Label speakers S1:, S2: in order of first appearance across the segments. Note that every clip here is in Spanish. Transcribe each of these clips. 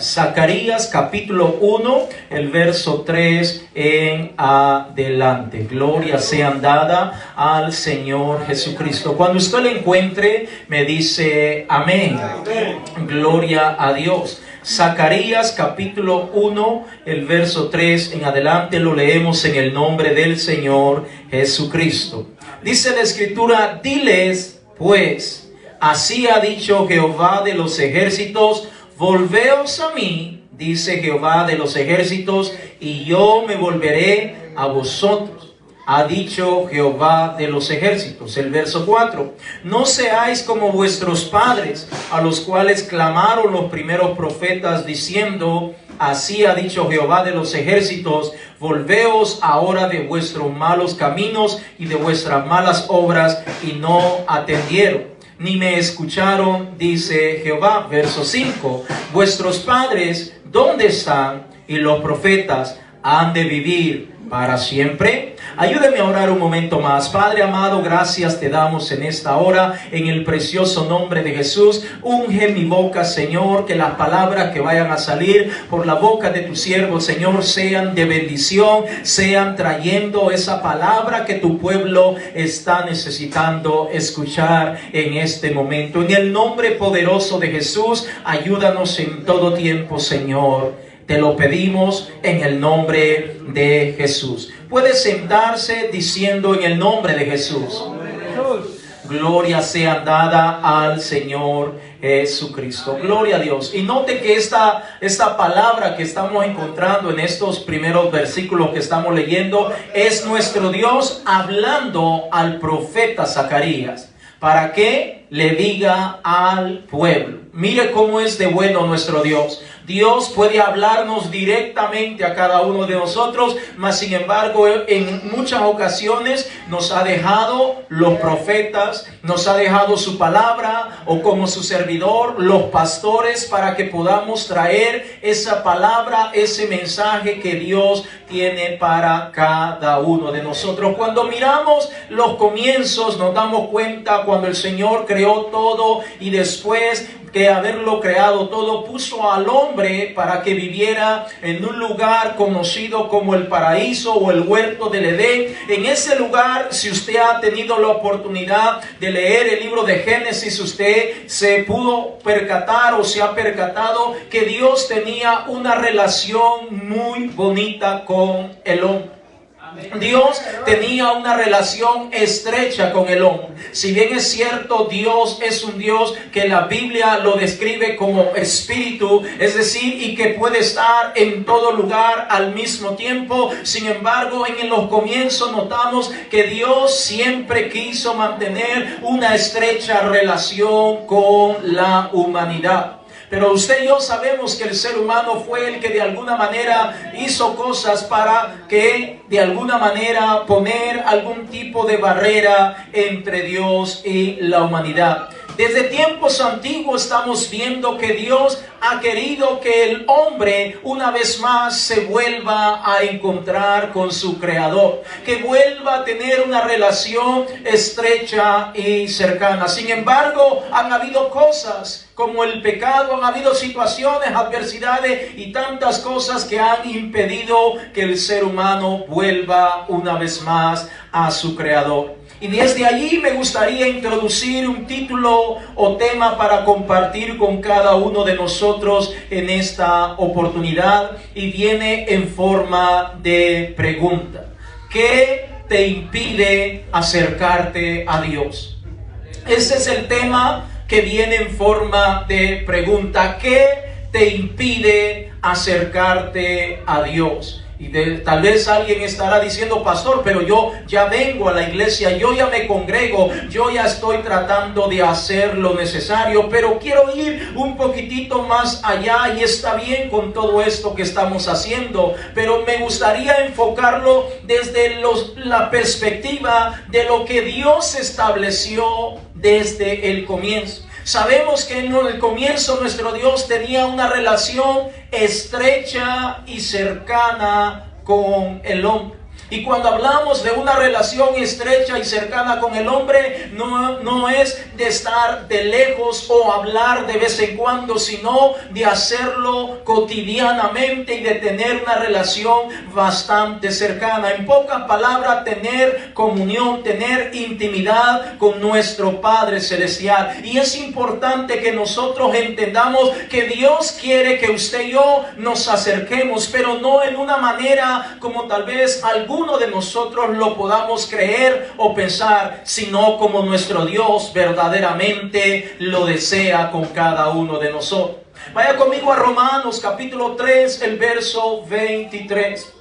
S1: Zacarías capítulo 1, el verso 3 en adelante. Gloria sean dada al Señor Jesucristo. Cuando usted lo encuentre, me dice amén. Gloria a Dios. Zacarías capítulo 1, el verso 3 en adelante, lo leemos en el nombre del Señor Jesucristo. Dice la Escritura: diles pues, así ha dicho Jehová de los ejércitos, volveos a mí, dice Jehová de los ejércitos, y yo me volveré a vosotros. Ha dicho Jehová de los ejércitos. El verso 4. No seáis como vuestros padres, a los cuales clamaron los primeros profetas, diciendo: así ha dicho Jehová de los ejércitos, volveos ahora de vuestros malos caminos y de vuestras malas obras, y no atendieron, ni me escucharon, dice Jehová. Verso 5. Vuestros padres, ¿dónde están? Y los profetas han de vivir para siempre. Ayúdeme a orar un momento más. Padre amado, gracias te damos en esta hora, en el precioso nombre de Jesús. Unge mi boca, Señor, que las palabras que vayan a salir por la boca de tu siervo, Señor, sean de bendición, sean trayendo esa palabra que tu pueblo está necesitando escuchar en este momento. En el nombre poderoso de Jesús, ayúdanos en todo tiempo, Señor. Te lo pedimos en el nombre de Jesús. Puede sentarse diciendo: en el nombre de Jesús. Gloria sea dada al Señor Jesucristo. Gloria a Dios. Y note que esta palabra que estamos encontrando en estos primeros versículos que estamos leyendo es nuestro Dios hablando al profeta Zacarías, para que le diga al pueblo. Mire cómo es de bueno nuestro Dios. Dios puede hablarnos directamente a cada uno de nosotros, mas sin embargo en muchas ocasiones nos ha dejado los profetas, nos ha dejado su palabra, o como su servidor, los pastores, para que podamos traer esa palabra, ese mensaje que Dios tiene para cada uno de nosotros. Cuando miramos los comienzos, nos damos cuenta cuando el Señor creó todo, y después que haberlo creado todo, puso al hombre para que viviera en un lugar conocido como el paraíso o el huerto del Edén. En ese lugar, si usted ha tenido la oportunidad de leer el libro de Génesis, usted se pudo percatar o se ha percatado que Dios tenía una relación muy bonita con el hombre. Dios tenía una relación estrecha con el hombre. Si bien es cierto, Dios es un Dios que la Biblia lo describe como espíritu, es decir, y que puede estar en todo lugar al mismo tiempo. Sin embargo, en los comienzos notamos que Dios siempre quiso mantener una estrecha relación con la humanidad. Pero usted y yo sabemos que el ser humano fue el que de alguna manera hizo cosas para que de alguna manera poner algún tipo de barrera entre Dios y la humanidad. Desde tiempos antiguos estamos viendo que Dios ha querido que el hombre una vez más se vuelva a encontrar con su Creador, que vuelva a tener una relación estrecha y cercana. Sin embargo, han habido cosas como el pecado, han habido situaciones, adversidades y tantas cosas que han impedido que el ser humano vuelva una vez más a su Creador. Y desde allí me gustaría introducir un título o tema para compartir con cada uno de nosotros en esta oportunidad, y viene en forma de pregunta. ¿Qué te impide acercarte a Dios? Ese es el tema que viene en forma de pregunta. ¿Qué te impide acercarte a Dios? Y tal vez alguien estará diciendo: pastor, pero yo ya vengo a la iglesia, yo ya me congrego, yo ya estoy tratando de hacer lo necesario, pero quiero ir un poquitito más allá, y está bien con todo esto que estamos haciendo, pero me gustaría enfocarlo desde la perspectiva de lo que Dios estableció desde el comienzo. Sabemos que en el comienzo nuestro Dios tenía una relación estrecha y cercana con el hombre. Y cuando hablamos de una relación estrecha y cercana con el hombre, no es de estar de lejos o hablar de vez en cuando, sino de hacerlo cotidianamente y de tener una relación bastante cercana. En pocas palabras, tener comunión, tener intimidad con nuestro Padre Celestial. Y es importante que nosotros entendamos que Dios quiere que usted y yo nos acerquemos, pero no en una manera como tal vez alguno de nosotros lo podamos creer o pensar, sino como nuestro Dios verdaderamente lo desea con cada uno de nosotros. Vaya conmigo a Romanos capítulo 3, el verso 23.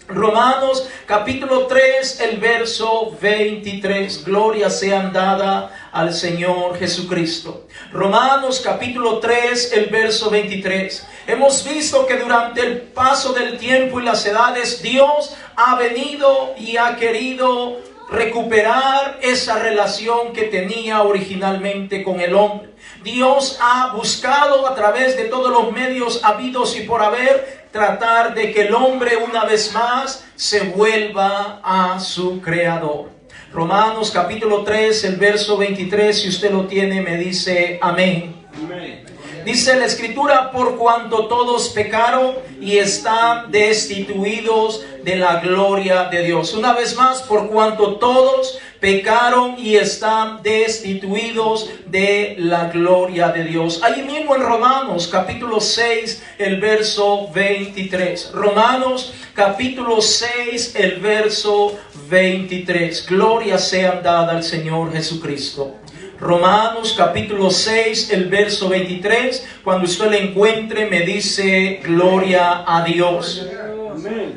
S1: Romanos capítulo 3, el verso 23. Gloria sean dadas al Señor Jesucristo. Romanos capítulo 3, el verso 23. Hemos visto que durante el paso del tiempo y las edades, Dios ha venido y ha querido recuperar esa relación que tenía originalmente con el hombre. Dios ha buscado a través de todos los medios habidos y por haber tratar de que el hombre una vez más se vuelva a su creador. Romanos capítulo 3, el verso 23, si usted lo tiene, me dice amén. Amén. Dice la Escritura, por cuanto todos pecaron y están destituidos de la gloria de Dios. Una vez más, por cuanto todos pecaron y están destituidos de la gloria de Dios. Allí mismo en Romanos capítulo 6, el verso 23. Romanos capítulo 6, el verso 23. Gloria sea dada al Señor Jesucristo. Romanos capítulo 6, el verso 23. Cuando usted lo encuentre, me dice gloria a Dios. Amén.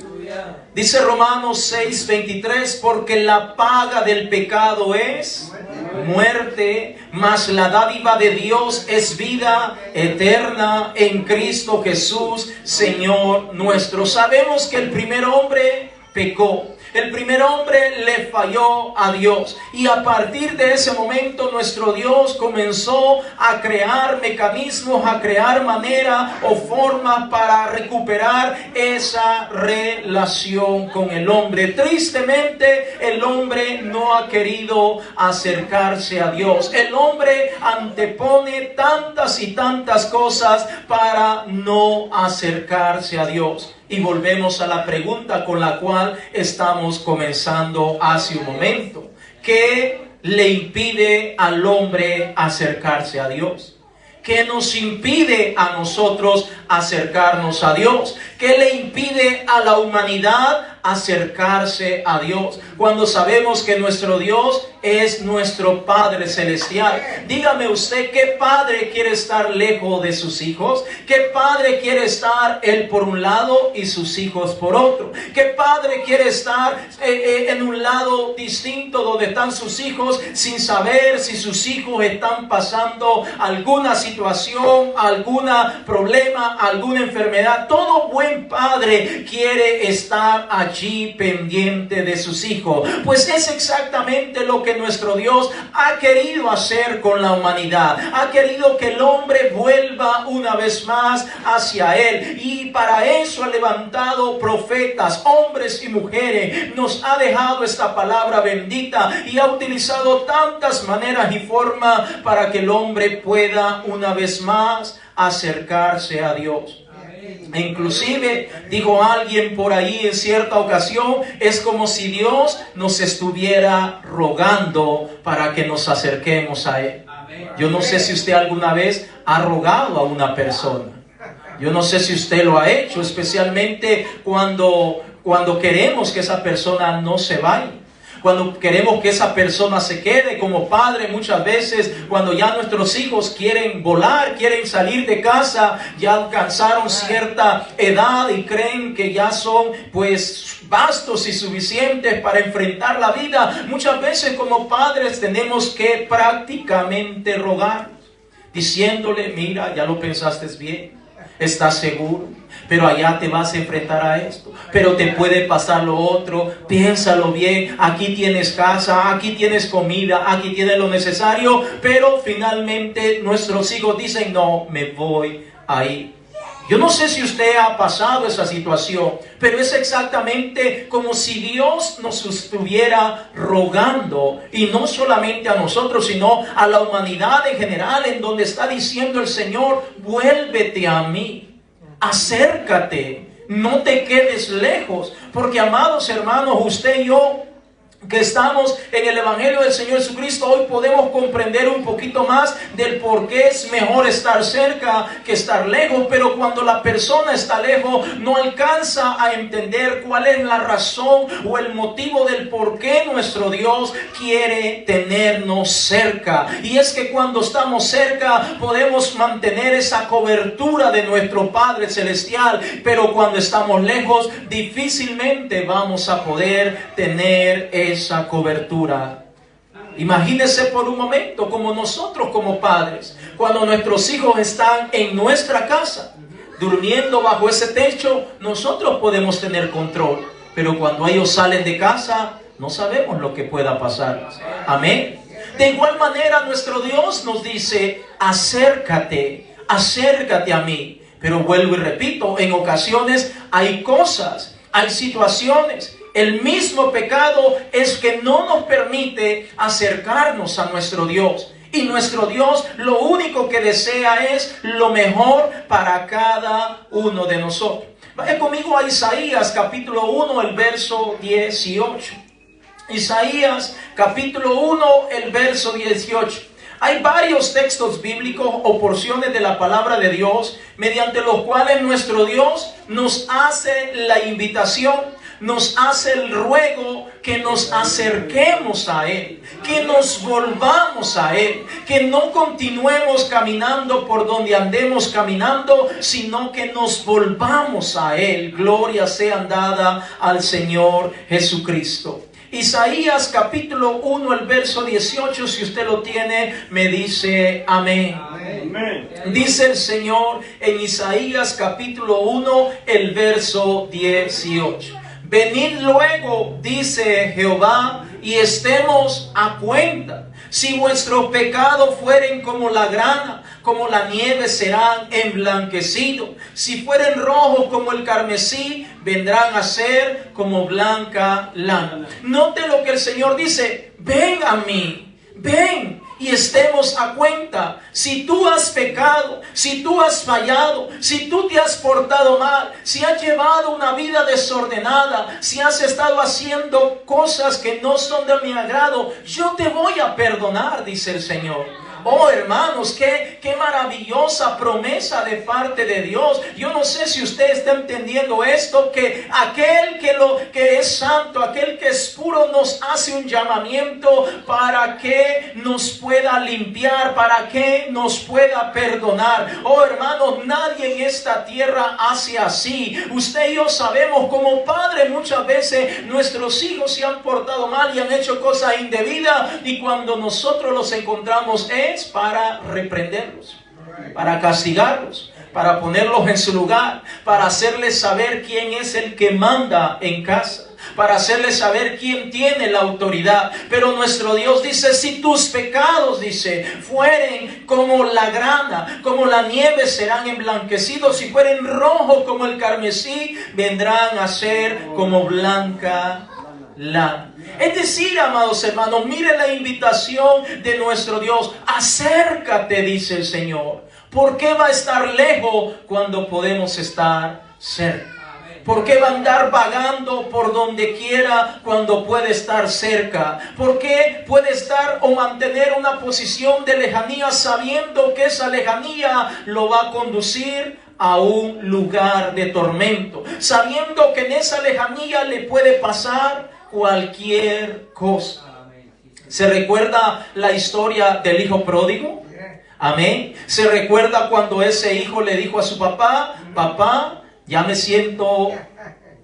S1: Dice Romanos 6, 23, porque la paga del pecado es muerte, mas la dádiva de Dios es vida eterna en Cristo Jesús, Señor nuestro. Sabemos que el primer hombre pecó. El primer hombre le falló a Dios, y a partir de ese momento nuestro Dios comenzó a crear mecanismos, a crear manera o forma para recuperar esa relación con el hombre. Tristemente, el hombre no ha querido acercarse a Dios. El hombre antepone tantas y tantas cosas para no acercarse a Dios. Y volvemos a la pregunta con la cual estamos comenzando hace un momento. ¿Qué le impide al hombre acercarse a Dios? ¿Qué nos impide a nosotros acercarnos a Dios? ¿Qué le impide a la humanidad acercarse a Dios? Cuando sabemos que nuestro Dios es nuestro Padre Celestial. Dígame usted, ¿qué padre quiere estar lejos de sus hijos? ¿Qué padre quiere estar él por un lado y sus hijos por otro? ¿Qué padre quiere estar en un lado distinto donde están sus hijos sin saber si sus hijos están pasando alguna situación, algún problema, alguna enfermedad? Todo buen padre quiere estar allí pendiente de sus hijos. Pues es exactamente lo que nuestro Dios ha querido hacer con la humanidad. Ha querido que el hombre vuelva una vez más hacia Él. Y para eso ha levantado profetas, hombres y mujeres. Nos ha dejado esta palabra bendita y ha utilizado tantas maneras y formas para que el hombre pueda una vez más acercarse a Dios. E inclusive dijo alguien por ahí en cierta ocasión, es como si Dios nos estuviera rogando para que nos acerquemos a Él. Yo no sé si usted alguna vez ha rogado a una persona. Yo no sé si usted lo ha hecho, especialmente cuando queremos que esa persona no se vaya. Cuando queremos que esa persona se quede. Como padre, muchas veces cuando ya nuestros hijos quieren volar, quieren salir de casa, ya alcanzaron cierta edad y creen que ya son pues vastos y suficientes para enfrentar la vida. Muchas veces como padres tenemos que prácticamente rogar, diciéndole, mira, ya lo pensaste bien, estás seguro, pero allá te vas a enfrentar a esto, pero te puede pasar lo otro, piénsalo bien, aquí tienes casa, aquí tienes comida, aquí tienes lo necesario, pero finalmente nuestros hijos dicen, no, me voy a ir. Yo no sé si usted ha pasado esa situación, pero es exactamente como si Dios nos estuviera rogando, y no solamente a nosotros, sino a la humanidad en general, en donde está diciendo el Señor: vuélvete a mí, acércate, no te quedes lejos. Porque, amados hermanos, usted y yo, que estamos en el Evangelio del Señor Jesucristo, hoy podemos comprender un poquito más del por qué es mejor estar cerca que estar lejos. Pero cuando la persona está lejos, no alcanza a entender cuál es la razón o el motivo del por qué nuestro Dios quiere tenernos cerca. Y es que cuando estamos cerca podemos mantener esa cobertura de nuestro Padre Celestial, pero cuando estamos lejos difícilmente vamos a poder tener esa cobertura. Imagínese por un momento como nosotros como padres, cuando nuestros hijos están en nuestra casa, durmiendo bajo ese techo, nosotros podemos tener control, pero cuando ellos salen de casa, no sabemos lo que pueda pasar. Amén. De igual manera, nuestro Dios nos dice: acércate, acércate a mí. Pero vuelvo y repito, en ocasiones hay cosas, hay situaciones. El mismo pecado es que no nos permite acercarnos a nuestro Dios. Y nuestro Dios lo único que desea es lo mejor para cada uno de nosotros. Vaya conmigo a Isaías capítulo 1, el verso 18. Isaías capítulo 1, el verso 18. Hay varios textos bíblicos o porciones de la palabra de Dios mediante los cuales nuestro Dios nos hace la invitación, nos hace el ruego que nos acerquemos a Él, que nos volvamos a Él, que no continuemos caminando por donde andemos caminando, sino que nos volvamos a Él. Gloria sea dada al Señor Jesucristo. Isaías capítulo 1, el verso 18, si usted lo tiene, me dice amén. Amén. Dice el Señor en Isaías capítulo 1, el verso 18. Venid luego, dice Jehová, y estemos a cuenta. Si vuestros pecados fueren como la grana, como la nieve serán emblanquecidos. Si fueren rojos como el carmesí, vendrán a ser como blanca lana. Note lo que el Señor dice: ven a mí, ven y estemos a cuenta. Si tú has pecado, si tú has fallado, si tú te has portado mal, si has llevado una vida desordenada, si has estado haciendo cosas que no son de mi agrado, yo te voy a perdonar, dice el Señor. Oh, hermanos, qué maravillosa promesa de parte de Dios. Yo no sé si usted está entendiendo esto, que aquel que es santo, aquel que es puro, nos hace un llamamiento para que nos pueda limpiar, para que nos pueda perdonar. Oh, hermanos, nadie en esta tierra hace así. Usted y yo sabemos, como padre, muchas veces nuestros hijos se han portado mal y han hecho cosas indebidas, y cuando nosotros los encontramos es para reprenderlos, para castigarlos, para ponerlos en su lugar, para hacerles saber quién es el que manda en casa, para hacerles saber quién tiene la autoridad. Pero nuestro Dios dice: si tus pecados, dice, fueren como la grana, como la nieve serán emblanquecidos. Si fueren rojos como el carmesí, vendrán a ser como blanca lana. Es decir, amados hermanos, mire la invitación de nuestro Dios: acércate, dice el Señor. ¿Por qué va a estar lejos cuando podemos estar cerca? ¿Por qué va a andar vagando por donde quiera cuando puede estar cerca? ¿Por qué puede estar o mantener una posición de lejanía sabiendo que esa lejanía lo va a conducir a un lugar de tormento? Sabiendo que en esa lejanía le puede pasar cualquier cosa. ¿Se recuerda la historia del hijo pródigo? Amén. ¿Se recuerda cuando ese hijo le dijo a su papá: papá, ya me siento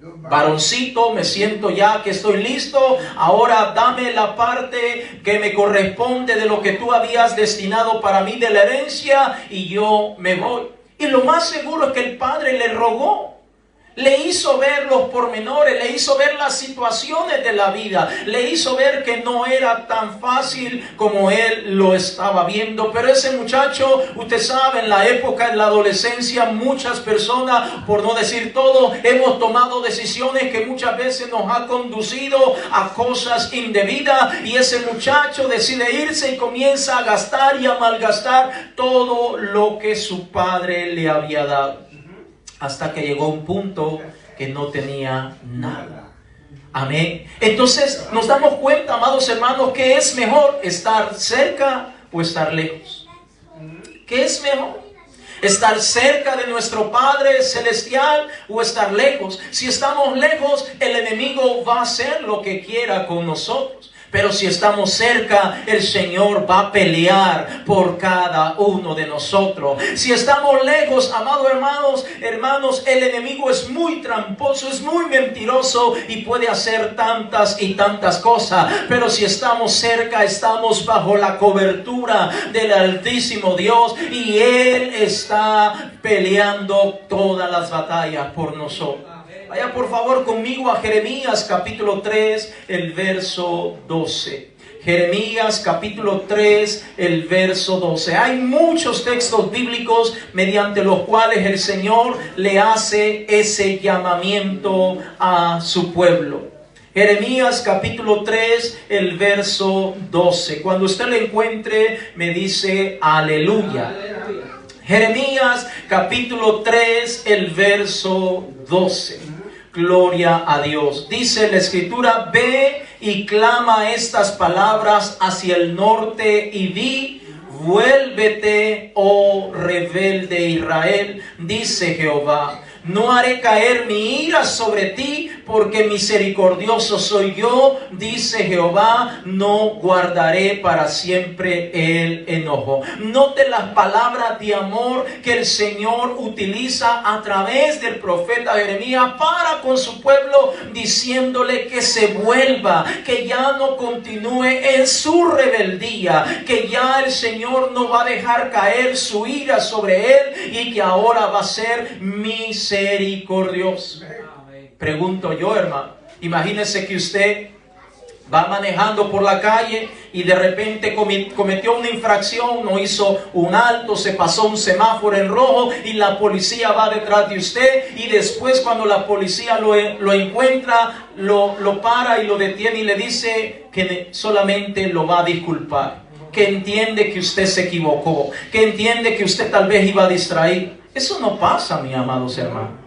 S1: varoncito, me siento ya que estoy listo, ahora dame la parte que me corresponde de lo que tú habías destinado para mí de la herencia y yo me voy? Y lo más seguro es que el padre le rogó. Le hizo ver los pormenores, le hizo ver las situaciones de la vida, le hizo ver que no era tan fácil como él lo estaba viendo. Pero ese muchacho, usted sabe, en la época de la adolescencia, muchas personas, por no decir todos, hemos tomado decisiones que muchas veces nos han conducido a cosas indebidas. Y ese muchacho decide irse y comienza a gastar y a malgastar todo lo que su padre le había dado. Hasta que llegó un punto que no tenía nada. Amén. Entonces nos damos cuenta, amados hermanos, que es mejor estar cerca o estar lejos. ¿Qué es mejor? ¿Estar cerca de nuestro Padre Celestial o estar lejos? Si estamos lejos, el enemigo va a hacer lo que quiera con nosotros. Pero si estamos cerca, el Señor va a pelear por cada uno de nosotros. Si estamos lejos, amados hermanos, el enemigo es muy tramposo, es muy mentiroso y puede hacer tantas y tantas cosas. Pero si estamos cerca, estamos bajo la cobertura del Altísimo Dios y Él está peleando todas las batallas por nosotros. Vaya por favor conmigo a Jeremías capítulo 3, el verso 12. Jeremías capítulo 3, el verso 12. Hay muchos textos bíblicos mediante los cuales el Señor le hace ese llamamiento a su pueblo. Jeremías capítulo 3, el verso 12. Cuando usted lo encuentre, me dice aleluya. Jeremías capítulo 3, el verso 12. Gloria a Dios. Dice la Escritura: ve y clama estas palabras hacia el norte y di: vuélvete, oh rebelde Israel, dice Jehová. No haré caer mi ira sobre ti, porque misericordioso soy yo, dice Jehová. No guardaré para siempre el enojo. Note las palabras de amor que el Señor utiliza a través del profeta Jeremías para con su pueblo, diciéndole que se vuelva, que ya no continúe en su rebeldía, que ya el Señor no va a dejar caer su ira sobre él y que ahora va a ser misericordioso. Pregunto yo, hermano, imagínese que usted va manejando por la calle y de repente cometió una infracción, no hizo un alto, se pasó un semáforo en rojo y la policía va detrás de usted, y después cuando la policía lo encuentra, lo para y lo detiene y le dice que solamente lo va a disculpar, que entiende que usted se equivocó, que entiende que usted tal vez iba a distraer. Eso no pasa, mis amados hermanos.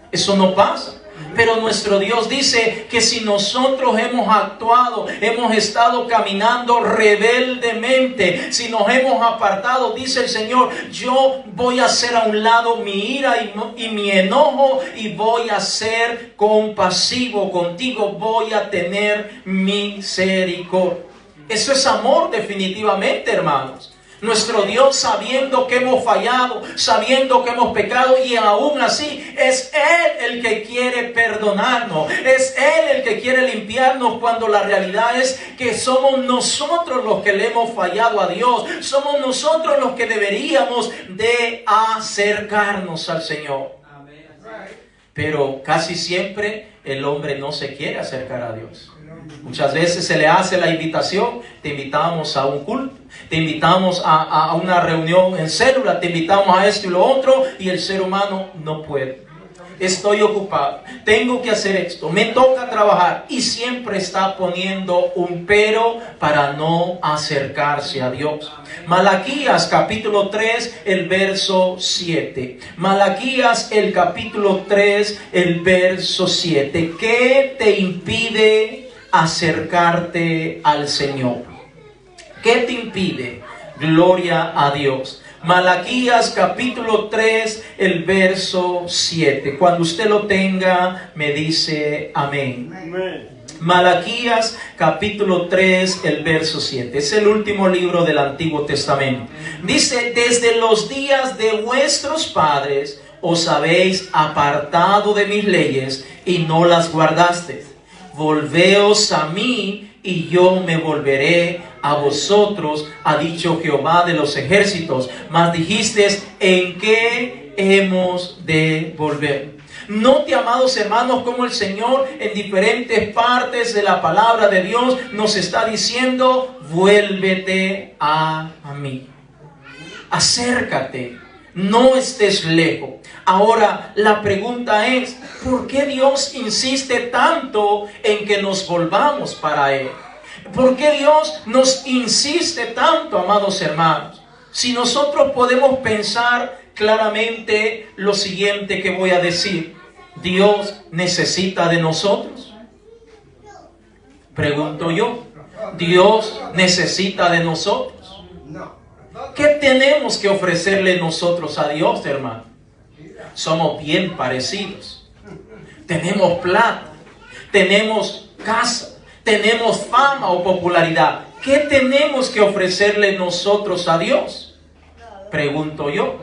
S1: Eso no pasa. Pero nuestro Dios dice que si nosotros hemos actuado, hemos estado caminando rebeldemente, si nos hemos apartado, dice el Señor, yo voy a hacer a un lado mi ira y mi enojo y voy a ser compasivo contigo, voy a tener misericordia. Eso es amor definitivamente, hermanos. Nuestro Dios, sabiendo que hemos fallado, sabiendo que hemos pecado, y aún así es Él el que quiere perdonarnos, es Él el que quiere limpiarnos, cuando la realidad es que somos nosotros los que le hemos fallado a Dios, somos nosotros los que deberíamos de acercarnos al Señor. Pero casi siempre el hombre no se quiere acercar a Dios. Muchas veces se le hace la invitación: te invitamos a un culto, te invitamos a una reunión en célula, te invitamos a esto y lo otro, y el ser humano no puede. Estoy ocupado, tengo que hacer esto, me toca trabajar, y siempre está poniendo un pero para no acercarse a Dios. Malaquías capítulo 3, el verso 7. Malaquías el capítulo 3, el verso 7. ¿Qué te impide acercarte al Señor? ¿Qué te impide? Gloria a Dios. Malaquías capítulo 3, el verso 7. Cuando usted lo tenga, me dice amén. Amén. Malaquías capítulo 3, el verso 7. Es el último libro del Antiguo Testamento. Dice: desde los días de vuestros padres os habéis apartado de mis leyes y no las guardasteis. Volveos a mí y yo me volveré a vosotros, ha dicho Jehová de los ejércitos. Mas dijisteis: ¿en qué hemos de volver. Note, amados hermanos, como el Señor en diferentes partes de la palabra de Dios nos está diciendo: vuélvete a mí. Acércate, no estés lejos. Ahora, la pregunta es: ¿por qué Dios insiste tanto en que nos volvamos para Él? ¿Por qué Dios nos insiste tanto, amados hermanos? Si nosotros podemos pensar claramente lo siguiente que voy a decir: ¿Dios necesita de nosotros? Pregunto yo, ¿Dios necesita de nosotros? ¿Qué tenemos que ofrecerle nosotros a Dios, hermano? Somos bien parecidos. Tenemos plata, tenemos casa, tenemos fama o popularidad. ¿Qué tenemos que ofrecerle nosotros a Dios? Pregunto yo.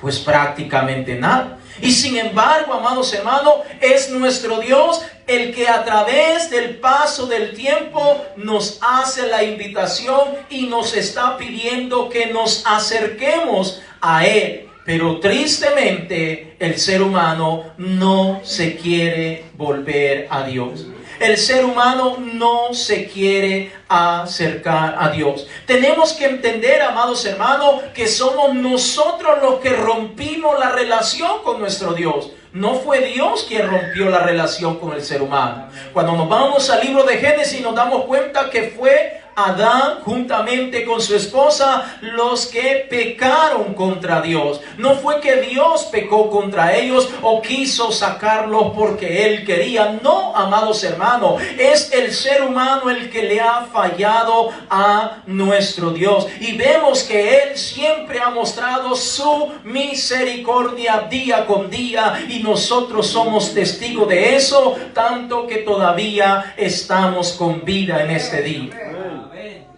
S1: Pues prácticamente nada. Y sin embargo, amados hermanos, es nuestro Dios el que a través del paso del tiempo nos hace la invitación y nos está pidiendo que nos acerquemos a Él. Pero tristemente el ser humano no se quiere volver a Dios. El ser humano no se quiere acercar a Dios. Tenemos que entender, amados hermanos, que somos nosotros los que rompimos la relación con nuestro Dios. No fue Dios quien rompió la relación con el ser humano. Cuando nos vamos al libro de Génesis nos damos cuenta que fue Adán juntamente con su esposa los que pecaron contra Dios. No fue que Dios pecó contra ellos o quiso sacarlos porque Él quería. No, amados hermanos, es el ser humano el que le ha fallado a nuestro Dios. Y vemos que Él siempre ha mostrado su misericordia día con día, y nosotros somos testigos de eso, tanto que todavía estamos con vida en este día.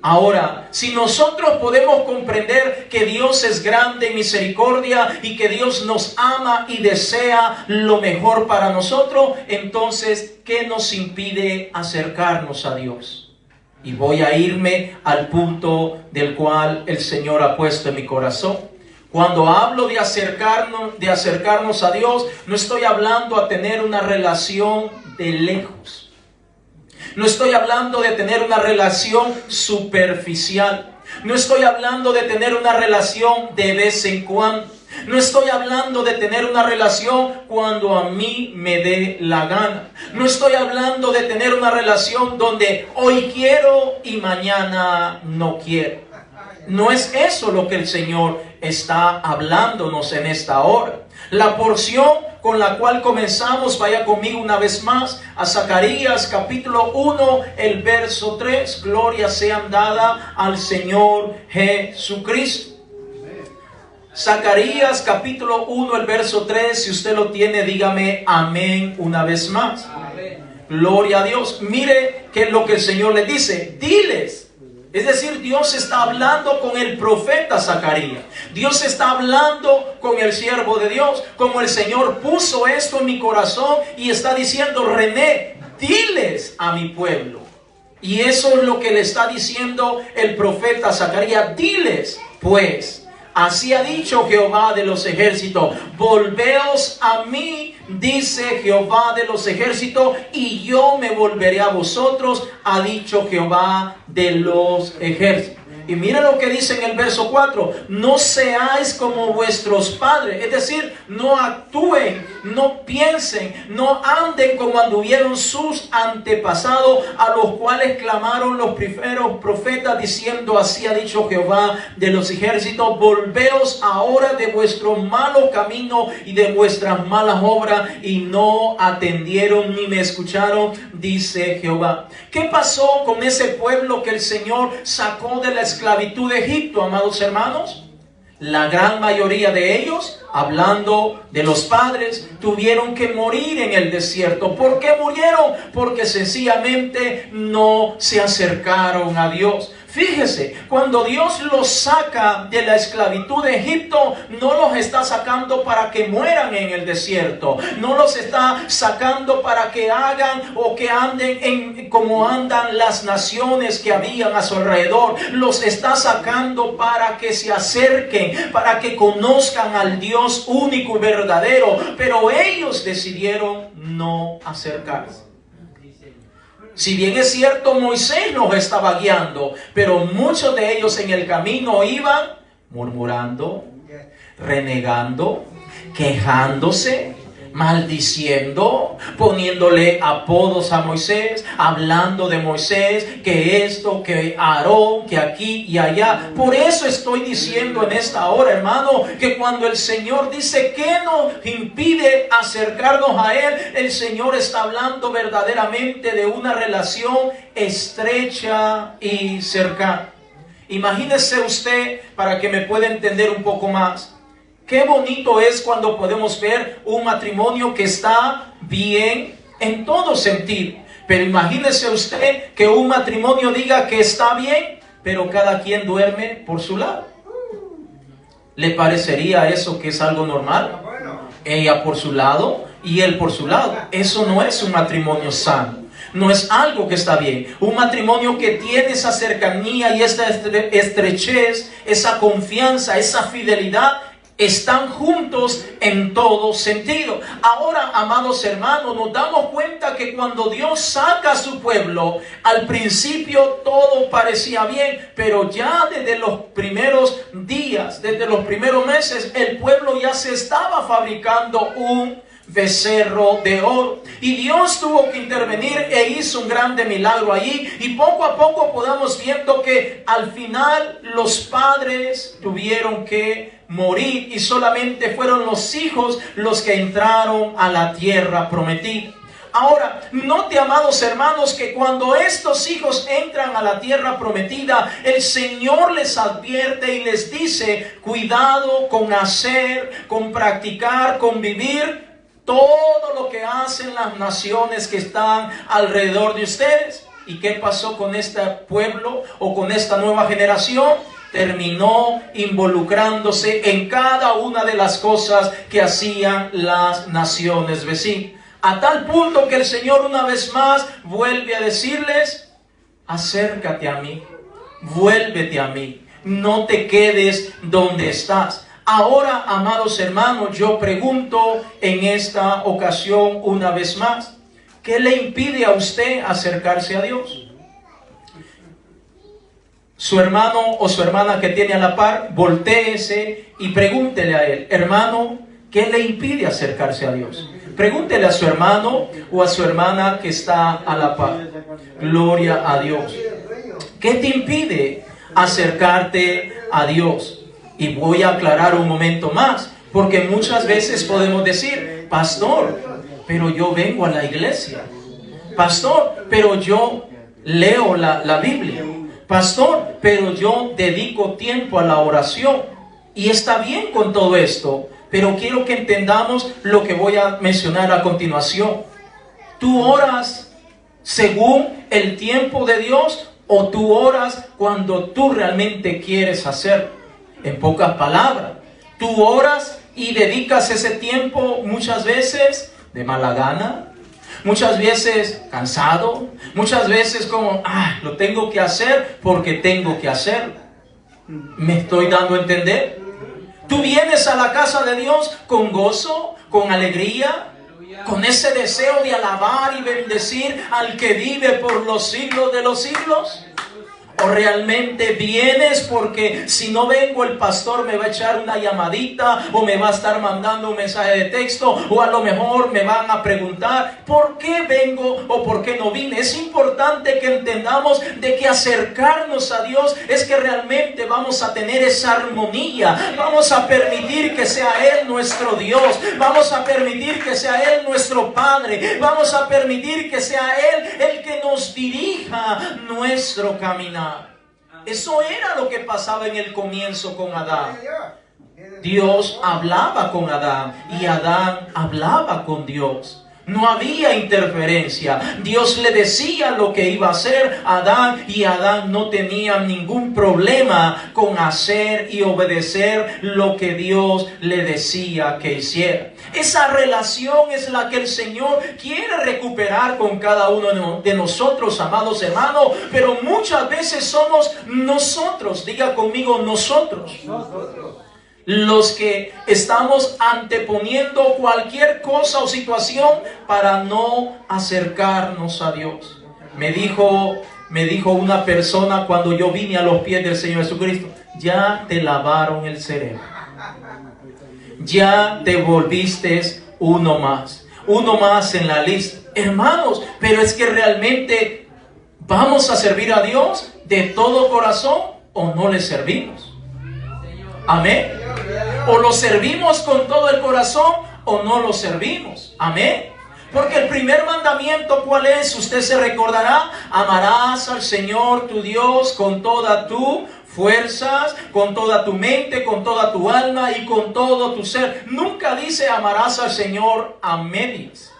S1: Ahora, si nosotros podemos comprender que Dios es grande en misericordia y que Dios nos ama y desea lo mejor para nosotros, entonces, ¿qué nos impide acercarnos a Dios? Y voy a irme al punto del cual el Señor ha puesto en mi corazón. Cuando hablo de acercarnos a Dios, no estoy hablando a tener una relación de lejos. No estoy hablando de tener una relación superficial. No estoy hablando de tener una relación de vez en cuando. No estoy hablando de tener una relación cuando a mí me dé la gana. No estoy hablando de tener una relación donde hoy quiero y mañana no quiero. No es eso lo que el Señor está hablándonos en esta hora. La porción con la cual comenzamos, vaya conmigo una vez más a Zacarías capítulo 1, el verso 3. Gloria sean dadas al Señor Jesucristo. Zacarías capítulo 1, el verso 3. Si usted lo tiene, dígame amén una vez más. Amén. Gloria a Dios. Mire qué es lo que el Señor le dice. Diles. Es decir, Dios está hablando con el profeta Zacarías. Dios está hablando con el siervo de Dios. Como el Señor puso esto en mi corazón y está diciendo: René, diles a mi pueblo. Y eso es lo que le está diciendo el profeta Zacarías. Diles, pues, así ha dicho Jehová de los ejércitos: volveos a mí, dice Jehová de los ejércitos, y yo me volveré a vosotros, ha dicho Jehová de los ejércitos. Y mira lo que dice en el verso 4: no seáis como vuestros padres. Es decir, no actúen, no piensen, no anden como anduvieron sus antepasados, a los cuales clamaron los primeros profetas diciendo: así ha dicho Jehová de los ejércitos, volveos ahora de vuestro malo camino y de vuestras malas obras. Y no atendieron ni me escucharon, dice Jehová. ¿Qué pasó con ese pueblo que el Señor sacó de la esclavitud de Egipto, amados hermanos? La gran mayoría de ellos, hablando de los padres, tuvieron que morir en el desierto. ¿Por qué murieron? Porque sencillamente no se acercaron a Dios. Fíjese, cuando Dios los saca de la esclavitud de Egipto, no los está sacando para que mueran en el desierto. No los está sacando para que hagan o que anden como andan las naciones que habían a su alrededor. Los está sacando para que se acerquen, para que conozcan al Dios único y verdadero. Pero ellos decidieron no acercarse. Si bien es cierto, Moisés los estaba guiando, pero muchos de ellos en el camino iban murmurando, renegando, quejándose, maldiciendo, poniéndole apodos a Moisés, hablando de Moisés, que esto, que Aarón, que aquí y allá. Por eso estoy diciendo en esta hora, hermano, que cuando el Señor dice que nos impide acercarnos a Él, el Señor está hablando verdaderamente de una relación estrecha y cercana. Imagínese usted, para que me pueda entender un poco más, qué bonito es cuando podemos ver un matrimonio que está bien en todo sentido. Pero imagínese usted que un matrimonio diga que está bien, pero cada quien duerme por su lado. ¿Le parecería eso que es algo normal? Ella por su lado y él por su lado. Eso no es un matrimonio sano. No es algo que está bien. Un matrimonio que tiene esa cercanía y esa estrechez, esa confianza, esa fidelidad, están juntos en todo sentido. Ahora, amados hermanos, nos damos cuenta que cuando Dios saca a su pueblo, al principio todo parecía bien, pero ya desde los primeros días, desde los primeros meses, el pueblo ya se estaba fabricando un becerro de oro. Y Dios tuvo que intervenir e hizo un grande milagro allí. Y poco a poco podamos viendo que al final los padres tuvieron que morir y solamente fueron los hijos los que entraron a la tierra prometida. Ahora, note, amados hermanos, que cuando estos hijos entran a la tierra prometida, el Señor les advierte y les dice: cuidado con hacer, con practicar, con vivir todo lo que hacen las naciones que están alrededor de ustedes. ¿Y qué pasó con este pueblo o con esta nueva generación? Terminó involucrándose en cada una de las cosas que hacían las naciones vecinas. A tal punto que el Señor una vez más vuelve a decirles: acércate a mí, vuélvete a mí, no te quedes donde estás. Ahora, amados hermanos, yo pregunto en esta ocasión una vez más: ¿qué le impide a usted acercarse a Dios? Su hermano o su hermana que tiene a la par, voltéese y pregúntele a él: hermano, ¿qué le impide acercarse a Dios? Pregúntele a su hermano o a su hermana que está a la par. Gloria a Dios. ¿Qué te impide acercarte a Dios? Y voy a aclarar un momento más, porque muchas veces podemos decir: pastor, pero yo vengo a la iglesia. Pastor, pero yo leo la Biblia. Pastor, pero yo dedico tiempo a la oración. Y está bien con todo esto, pero quiero que entendamos lo que voy a mencionar a continuación. ¿Tú oras según el tiempo de Dios o tú oras cuando tú realmente quieres hacerlo? En pocas palabras, tú oras y dedicas ese tiempo muchas veces de mala gana, muchas veces cansado, muchas veces como: lo tengo que hacer porque tengo que hacerlo. ¿Me estoy dando a entender? Tú vienes a la casa de Dios con gozo, con alegría, con ese deseo de alabar y bendecir al que vive por los siglos de los siglos. ¿O realmente vienes porque si no vengo el pastor me va a echar una llamadita o me va a estar mandando un mensaje de texto, o a lo mejor me van a preguntar por qué vengo o por qué no vine? Es importante que entendamos de que acercarnos a Dios es que realmente vamos a tener esa armonía. Vamos a permitir que sea Él nuestro Dios, vamos a permitir que sea Él nuestro Padre, vamos a permitir que sea Él el que nos dirija nuestro caminar. Eso era lo que pasaba en el comienzo con Adán. Dios hablaba con Adán y Adán hablaba con Dios. No había interferencia. Dios le decía lo que iba a hacer a Adán, y Adán no tenía ningún problema con hacer y obedecer lo que Dios le decía que hiciera. Esa relación es la que el Señor quiere recuperar con cada uno de nosotros, amados hermanos. Pero muchas veces somos nosotros, diga conmigo, nosotros, los que estamos anteponiendo cualquier cosa o situación para no acercarnos a Dios. Me dijo una persona cuando yo vine a los pies del Señor Jesucristo: ya te lavaron el cerebro, ya te volviste uno más en la lista. Hermanos, pero es que realmente ¿vamos a servir a Dios de todo corazón o no le servimos? Amén. O lo servimos con todo el corazón o no lo servimos. Amén. Porque el primer mandamiento, ¿cuál es? Usted se recordará: amarás al Señor tu Dios con toda tu fuerzas, con toda tu mente, con toda tu alma y con todo tu ser. Nunca dice amarás al Señor a medias.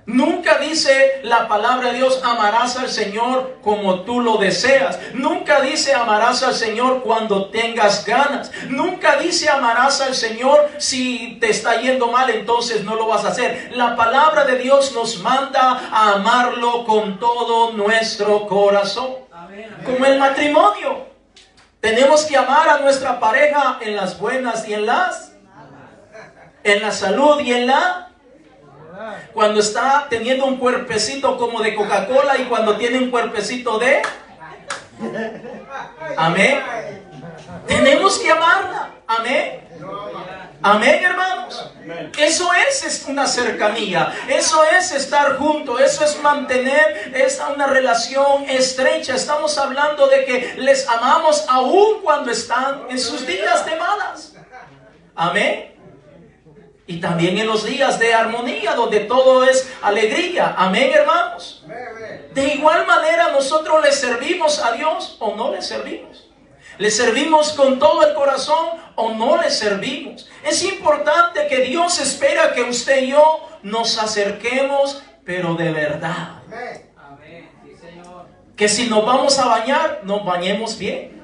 S1: Nunca dice la palabra de Dios amarás al Señor como tú lo deseas. Nunca dice amarás al Señor cuando tengas ganas. Nunca dice amarás al Señor si te está yendo mal, entonces no lo vas a hacer. La palabra de Dios nos manda a amarlo con todo nuestro corazón. Como el matrimonio, tenemos que amar a nuestra pareja en las buenas y en la salud y cuando está teniendo un cuerpecito como de Coca-Cola y cuando tiene un cuerpecito de... Amén. Tenemos que amarla. Amén. Amén, hermanos. Eso es una cercanía. Eso es estar juntos. Eso es mantener una relación estrecha. Estamos hablando de que les amamos aún cuando están en sus días de malas. Amén. Y también en los días de armonía, donde todo es alegría. Amén, hermanos. De igual manera, nosotros le servimos a Dios o no le servimos. ¿Le servimos con todo el corazón o no le servimos? Es importante que Dios espera que usted y yo nos acerquemos, pero de verdad. Que si nos vamos a bañar, nos bañemos bien.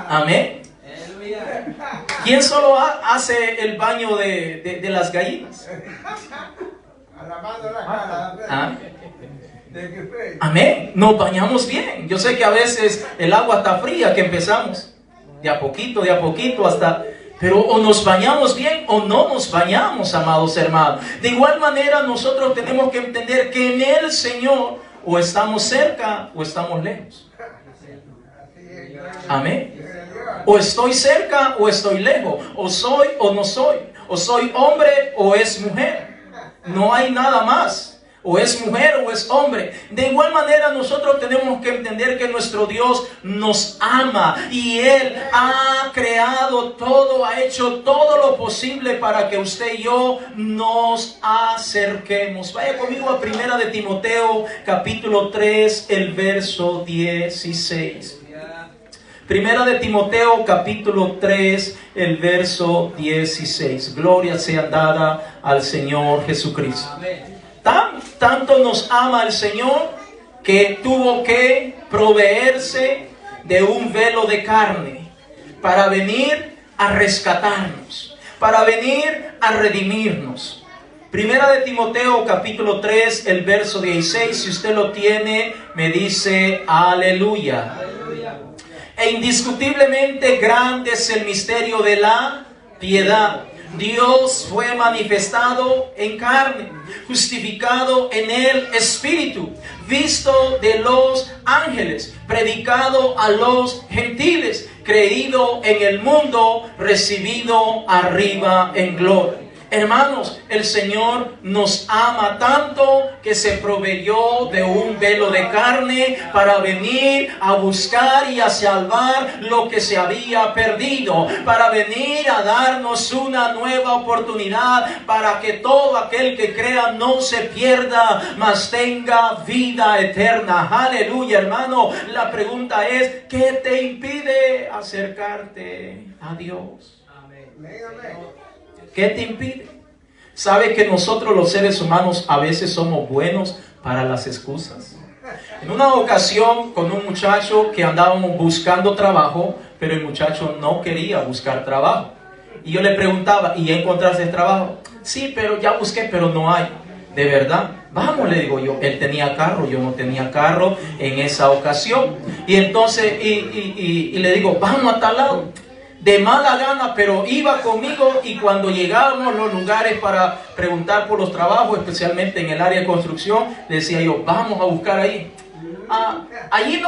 S1: Amén. ¿Quién solo hace el baño de las gallinas? ¿Ah? Amén. Nos bañamos bien. Yo sé que a veces el agua está fría, que empezamos de a poquito hasta... Pero o nos bañamos bien o no nos bañamos, amados hermanos. De igual manera nosotros tenemos que entender que en el Señor o estamos cerca o estamos lejos. Amén. O estoy cerca o estoy lejos. O soy o no soy. O soy hombre o es mujer. No hay nada más. O es mujer o es hombre. De igual manera nosotros tenemos que entender que nuestro Dios nos ama. Y Él ha creado todo, ha hecho todo lo posible para que usted y yo nos acerquemos. Vaya conmigo a 1 de Timoteo capítulo 3, el verso 16. 1 de Timoteo capítulo 3, el verso 16. Gloria sea dada al Señor Jesucristo. Tanto nos ama el Señor que tuvo que proveerse de un velo de carne para venir a rescatarnos, para venir a redimirnos. 1 de Timoteo capítulo 3, el verso 16. Si usted lo tiene, me dice aleluya. E indiscutiblemente grande es el misterio de la piedad. Dios fue manifestado en carne, justificado en el Espíritu, visto de los ángeles, predicado a los gentiles, creído en el mundo, recibido arriba en gloria. Hermanos, el Señor nos ama tanto que se proveyó de un velo de carne para venir a buscar y a salvar lo que se había perdido, para venir a darnos una nueva oportunidad para que todo aquel que crea no se pierda, mas tenga vida eterna. Aleluya, hermano. La pregunta es, ¿qué te impide acercarte a Dios? Amén. ¿Qué te impide? ¿Sabe que nosotros los seres humanos a veces somos buenos para las excusas? En una ocasión con un muchacho que andábamos buscando trabajo, pero el muchacho no quería buscar trabajo. Y yo le preguntaba, ¿y ya encontraste trabajo? Sí, pero ya busqué, pero no hay. ¿De verdad? Vamos, le digo yo. Él tenía carro, yo no tenía carro en esa ocasión. Y entonces, y le digo, vamos a tal lado. De mala gana, pero iba conmigo, y cuando llegábamos a los lugares para preguntar por los trabajos, especialmente en el área de construcción, decía yo, vamos a buscar ahí. Allí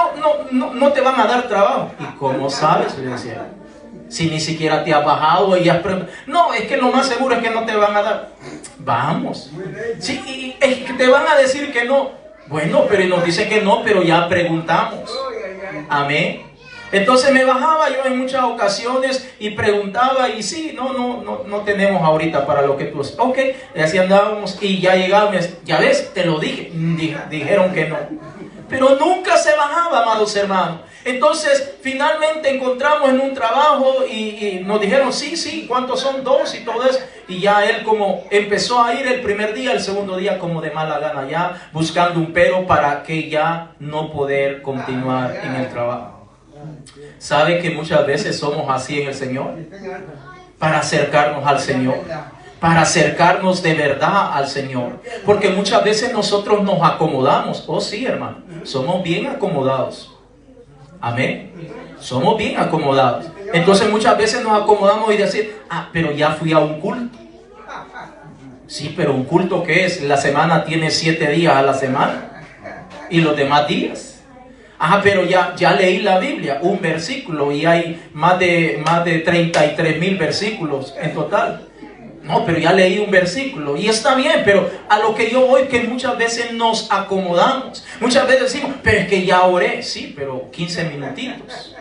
S1: no te van a dar trabajo. ¿Y cómo sabes? Le decía, si ni siquiera te has bajado y has preguntado. No, es que lo más seguro es que no te van a dar. Vamos. Sí, es que te van a decir que no. Bueno, pero nos dicen que no, pero ya preguntamos. Amén. Entonces me bajaba yo en muchas ocasiones y preguntaba, y sí, no tenemos ahorita para lo que tú... Ok, y así andábamos, y ya llegábamos, ya ves, te lo dije, dijeron que no. Pero nunca se bajaba, amados hermanos. Entonces finalmente encontramos en un trabajo y nos dijeron, sí, ¿cuántos son? 2 y todo eso. Y ya él como empezó a ir el primer día, el segundo día como de mala gana, ya buscando un pero para que ya no poder continuar en el trabajo. ¿Sabe que muchas veces somos así en el Señor? Para acercarnos al Señor, para acercarnos de verdad al Señor. Porque muchas veces nosotros nos acomodamos. Oh sí, hermano, somos bien acomodados. Amén. Somos bien acomodados. Entonces muchas veces nos acomodamos y decir, pero ya fui a un culto. Sí, pero ¿un culto qué es? La semana tiene 7 días a la semana. ¿Y los demás días? Pero ya leí la Biblia, un versículo, y hay más de 33,000 versículos en total. No, pero ya leí un versículo y está bien, pero a lo que yo voy, que muchas veces nos acomodamos. Muchas veces decimos, pero es que ya oré. Sí, pero 15 minutitos.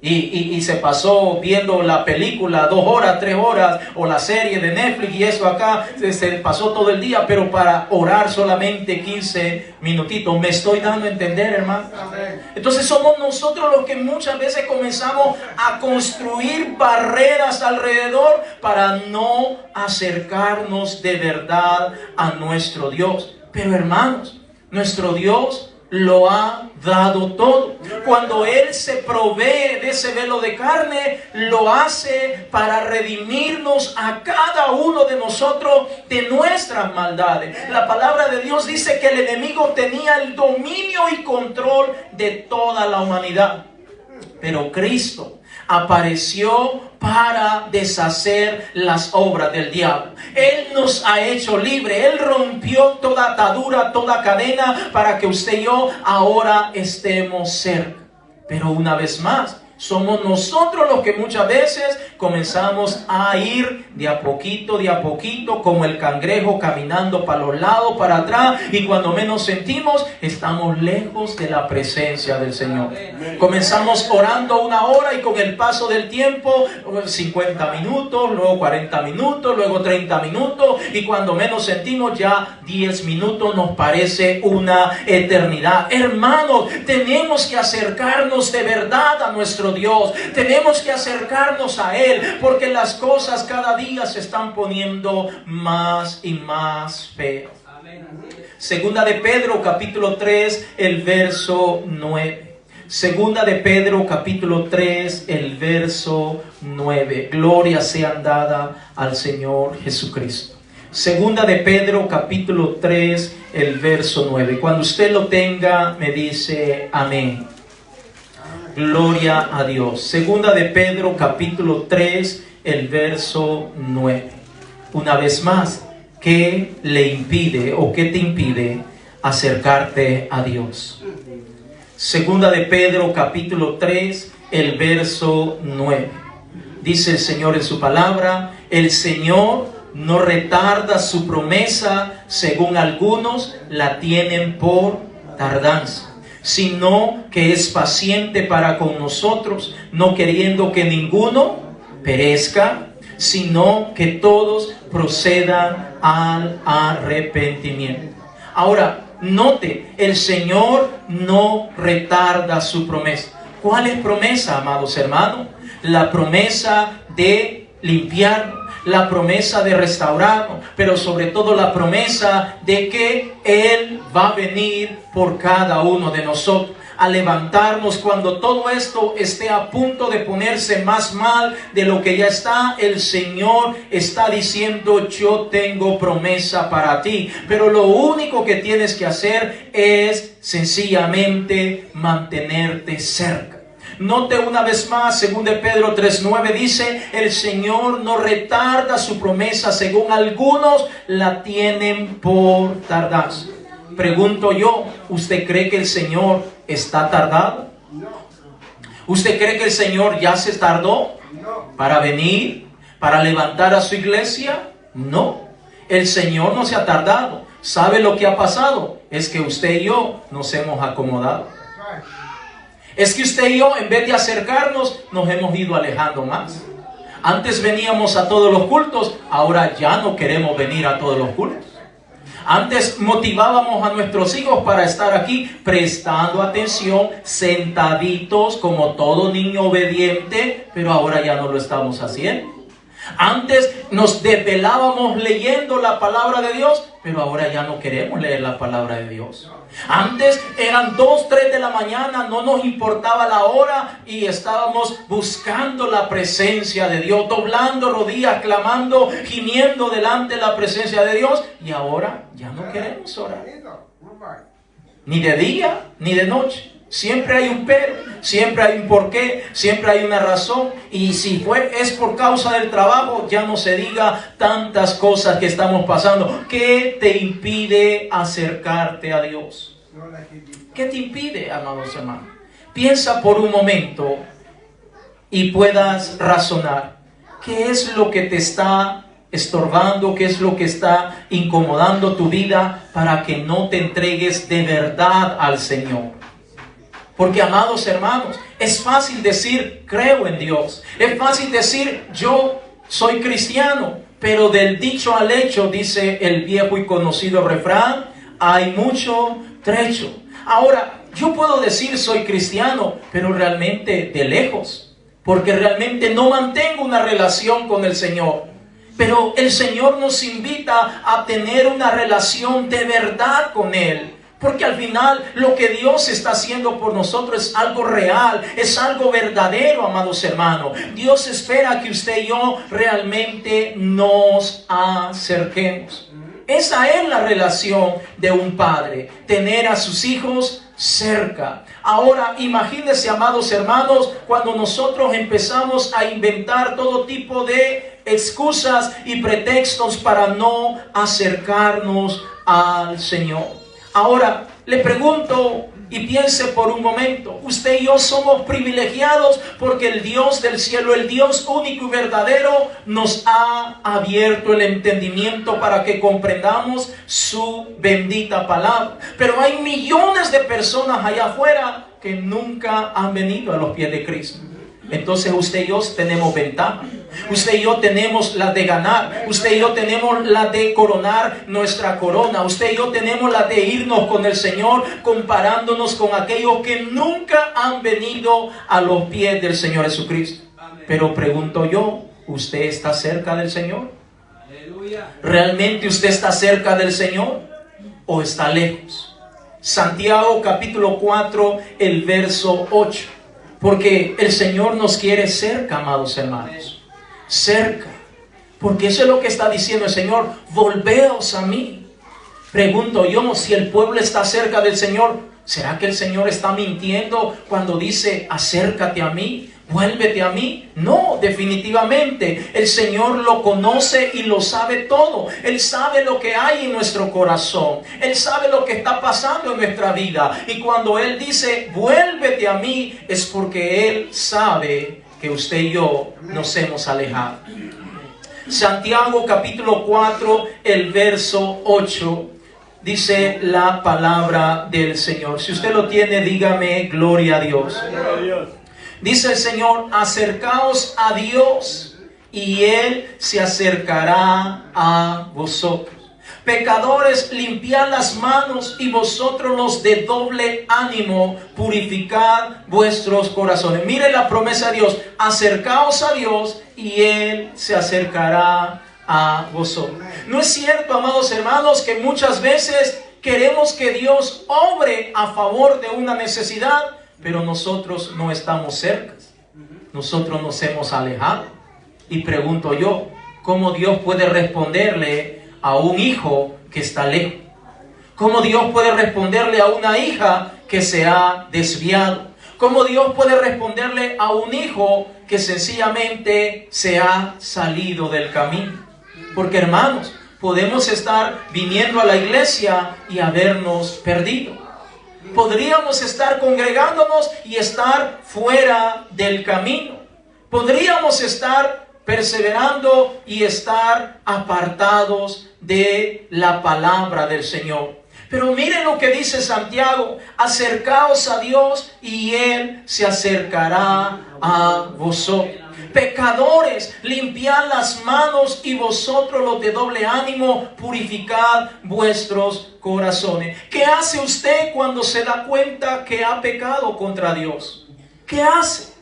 S1: Y se pasó viendo la película 2 horas, 3 horas, o la serie de Netflix, y eso acá, se pasó todo el día, pero para orar solamente 15 minutitos. ¿Me estoy dando a entender, hermano? Entonces somos nosotros los que muchas veces comenzamos a construir barreras alrededor para no acercarnos de verdad a nuestro Dios. Pero hermanos, nuestro Dios lo ha dado todo. Cuando Él se provee de ese velo de carne, lo hace para redimirnos a cada uno de nosotros de nuestras maldades. La palabra de Dios dice que el enemigo tenía el dominio y control de toda la humanidad. Pero Cristo apareció para deshacer las obras del diablo. Él nos ha hecho libre. Él rompió toda atadura, toda cadena, para que usted y yo ahora estemos cerca. Pero una vez más, somos nosotros los que muchas veces comenzamos a ir de a poquito, como el cangrejo caminando para los lados, para atrás, y cuando menos sentimos, estamos lejos de la presencia del Señor. Comenzamos orando 1 hora, y con el paso del tiempo, 50 minutos, luego 40 minutos, luego 30 minutos, y cuando menos sentimos, ya 10 minutos nos parece una eternidad. Hermanos, tenemos que acercarnos de verdad a nuestro Dios. Tenemos que acercarnos a Él, porque las cosas cada día se están poniendo más y más feas. Segunda de Pedro capítulo 3, el verso 9. Segunda de Pedro capítulo 3, el verso 9. Gloria sea dada al Señor Jesucristo. Segunda de Pedro capítulo 3, el verso 9. Cuando usted lo tenga, me dice amén. Gloria a Dios. Segunda de Pedro capítulo 3, el verso 9. Una vez más, ¿qué le impide o qué te impide acercarte a Dios? Segunda de Pedro capítulo 3, el verso 9. Dice el Señor en su palabra: el Señor no retarda su promesa, según algunos la tienen por tardanza, sino que es paciente para con nosotros, no queriendo que ninguno perezca, sino que todos procedan al arrepentimiento. Ahora, note, el Señor no retarda su promesa. ¿Cuál es promesa, amados hermanos? La promesa de limpiarnos, la promesa de restaurarnos, pero sobre todo la promesa de que Él va a venir por cada uno de nosotros, a levantarnos cuando todo esto esté a punto de ponerse más mal de lo que ya está. El Señor está diciendo: yo tengo promesa para ti, pero lo único que tienes que hacer es sencillamente mantenerte cerca. Note una vez más, 2 Pedro 3:9 dice: el Señor no retarda su promesa, según algunos la tienen por tardanza. Pregunto yo, ¿usted cree que el Señor está tardado? ¿Usted cree que el Señor ya se tardó para venir, para levantar a su iglesia? No, el Señor no se ha tardado. ¿Sabe lo que ha pasado? Es que usted y yo nos hemos acomodado. Es que usted y yo, en vez de acercarnos, nos hemos ido alejando más. Antes veníamos a todos los cultos, ahora ya no queremos venir a todos los cultos. Antes motivábamos a nuestros hijos para estar aquí prestando atención, sentaditos como todo niño obediente, pero ahora ya no lo estamos haciendo. Antes nos desvelábamos leyendo la palabra de Dios, pero ahora ya no queremos leer la palabra de Dios. Antes eran 2, 3 de la mañana, no nos importaba la hora y estábamos buscando la presencia de Dios, doblando rodillas, clamando, gimiendo delante de la presencia de Dios. Y ahora ya no queremos orar, ni de día ni de noche. Siempre hay un pero, siempre hay un porqué, siempre hay una razón. Y si es por causa del trabajo, ya no se diga tantas cosas que estamos pasando. ¿Qué te impide acercarte a Dios? ¿Qué te impide, amados hermanos? Piensa por un momento y puedas razonar. ¿Qué es lo que te está estorbando? ¿Qué es lo que está incomodando tu vida para que no te entregues de verdad al Señor? Porque, amados hermanos, es fácil decir creo en Dios. Es fácil decir yo soy cristiano. Pero del dicho al hecho, dice el viejo y conocido refrán, hay mucho trecho. Ahora, yo puedo decir soy cristiano, pero realmente de lejos. Porque realmente no mantengo una relación con el Señor. Pero el Señor nos invita a tener una relación de verdad con Él. Porque al final lo que Dios está haciendo por nosotros es algo real, es algo verdadero, amados hermanos. Dios espera que usted y yo realmente nos acerquemos. Esa es la relación de un padre, tener a sus hijos cerca. Ahora imagínense, amados hermanos, cuando nosotros empezamos a inventar todo tipo de excusas y pretextos para no acercarnos al Señor. Ahora, le pregunto y piense por un momento, usted y yo somos privilegiados porque el Dios del cielo, el Dios único y verdadero, nos ha abierto el entendimiento para que comprendamos su bendita palabra. Pero hay millones de personas allá afuera que nunca han venido a los pies de Cristo. Entonces usted y yo tenemos ventaja. Usted y yo tenemos la de ganar. Usted y yo tenemos la de coronar nuestra corona. Usted y yo tenemos la de irnos con el Señor, comparándonos con aquellos que nunca han venido a los pies del Señor Jesucristo. Pero pregunto yo, ¿usted está cerca del Señor? ¿Realmente usted está cerca del Señor o está lejos? Santiago capítulo 4, el verso 8. Porque el Señor nos quiere cerca, amados hermanos. Cerca. Porque eso es lo que está diciendo el Señor. Volveos a mí. Pregunto yo, si el pueblo está cerca del Señor, ¿será que el Señor está mintiendo cuando dice acércate a mí? Vuélvete a mí. No, definitivamente. El Señor lo conoce y lo sabe todo. Él sabe lo que hay en nuestro corazón. Él sabe lo que está pasando en nuestra vida. Y cuando Él dice, vuélvete a mí, es porque Él sabe que usted y yo nos hemos alejado. Santiago capítulo 4, el verso 8. Dice la palabra del Señor. Si usted lo tiene, dígame gloria a Dios. Gloria a Dios. Dice el Señor, acercaos a Dios y Él se acercará a vosotros. Pecadores, limpiad las manos y vosotros los de doble ánimo, purificad vuestros corazones. Mire la promesa de Dios, acercaos a Dios y Él se acercará a vosotros. ¿No es cierto, amados hermanos, que muchas veces queremos que Dios obre a favor de una necesidad, pero nosotros no estamos cerca? Nosotros nos hemos alejado. Y pregunto yo, ¿cómo Dios puede responderle a un hijo que está lejos? ¿Cómo Dios puede responderle a una hija que se ha desviado? ¿Cómo Dios puede responderle a un hijo que sencillamente se ha salido del camino? Porque, hermanos, podemos estar viniendo a la iglesia y habernos perdido. Podríamos estar congregándonos y estar fuera del camino. Podríamos estar perseverando y estar apartados de la palabra del Señor. Pero miren lo que dice Santiago: acercaos a Dios y Él se acercará a vosotros. Pecadores, limpiad las manos, y vosotros los de doble ánimo, purificad vuestros corazones. ¿Qué hace usted cuando se da cuenta que ha pecado contra Dios? ¿Qué hace?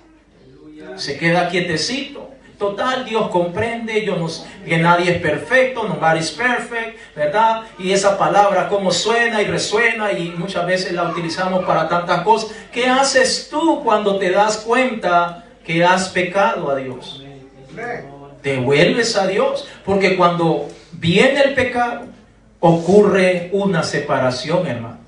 S1: Se queda quietecito. Total, Dios comprende, que nadie es perfecto, nobody's perfect, ¿verdad? Y esa palabra como suena y resuena, y muchas veces la utilizamos para tantas cosas. ¿Qué haces tú cuando te das cuenta que has pecado a Dios? Te vuelves a Dios, porque cuando viene el pecado, ocurre una separación, hermano.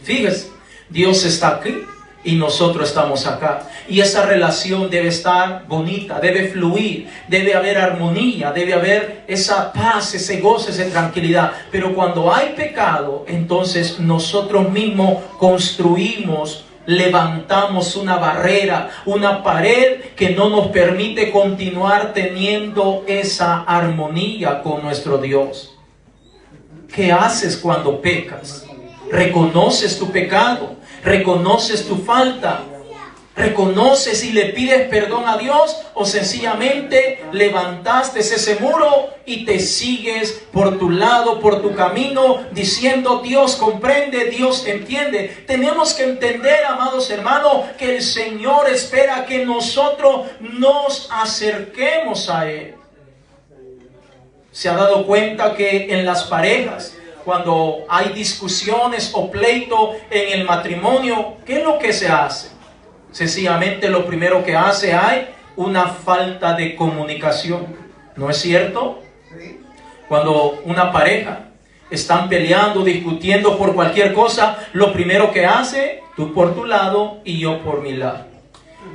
S1: Fíjese, Dios está aquí y nosotros estamos acá. Y esa relación debe estar bonita, debe fluir, debe haber armonía, debe haber esa paz, ese gozo, esa tranquilidad. Pero cuando hay pecado, entonces nosotros mismos construimos, levantamos una barrera, una pared que no nos permite continuar teniendo esa armonía con nuestro Dios. ¿Qué haces cuando pecas? ¿Reconoces tu pecado? ¿Reconoces tu falta? ¿Reconoces y le pides perdón a Dios? ¿O sencillamente levantaste ese muro y te sigues por tu lado, por tu camino, diciendo: Dios comprende, Dios entiende? Tenemos que entender, amados hermanos, que el Señor espera que nosotros nos acerquemos a Él. ¿Se ha dado cuenta que en las parejas, cuando hay discusiones o pleito en el matrimonio, qué es lo que se hace? Sencillamente lo primero que hay una falta de comunicación. ¿No es cierto? Cuando una pareja están peleando, discutiendo por cualquier cosa, lo primero que hace, tú por tu lado y yo por mi lado.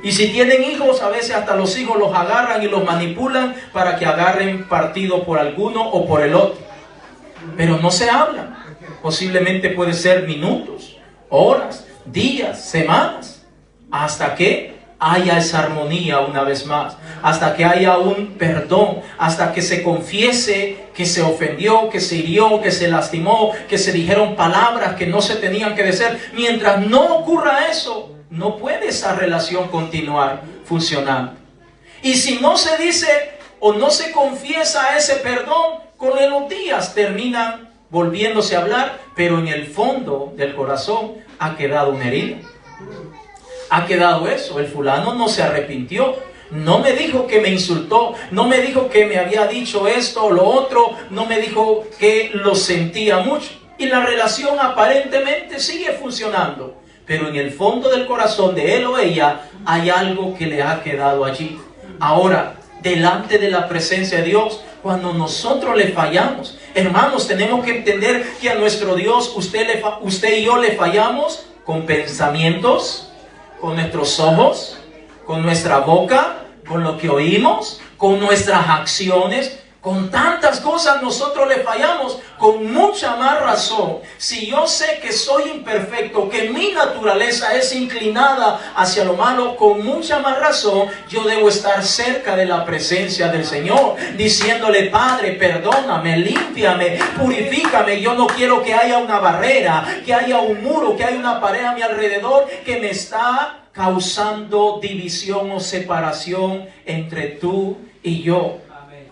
S1: Y si tienen hijos, a veces hasta los hijos los agarran y los manipulan para que agarren partido por alguno o por el otro. Pero no se hablan. Posiblemente puede ser minutos, horas, días, semanas, hasta que haya esa armonía una vez más, hasta que haya un perdón, hasta que se confiese que se ofendió, que se hirió, que se lastimó, que se dijeron palabras que no se tenían que decir. Mientras no ocurra eso, no puede esa relación continuar funcionando. Y si no se dice o no se confiesa ese perdón, con los días terminan volviéndose a hablar, pero en el fondo del corazón ha quedado una herida. Ha quedado eso. El fulano no se arrepintió, no me dijo que me insultó, no me dijo que me había dicho esto o lo otro, no me dijo que lo sentía mucho. Y la relación aparentemente sigue funcionando, pero en el fondo del corazón de él o ella hay algo que le ha quedado allí. Ahora, delante de la presencia de Dios, cuando nosotros le fallamos, hermanos, tenemos que entender que a nuestro Dios usted y yo le fallamos con pensamientos, con nuestros ojos, con nuestra boca, con lo que oímos, con nuestras acciones. Con tantas cosas nosotros le fallamos. Con mucha más razón, si yo sé que soy imperfecto, que mi naturaleza es inclinada hacia lo malo, con mucha más razón yo debo estar cerca de la presencia del Señor, diciéndole: Padre, perdóname, límpiame, purifícame. Yo no quiero que haya una barrera, que haya un muro, que haya una pared a mi alrededor que me está causando división o separación entre tú y yo.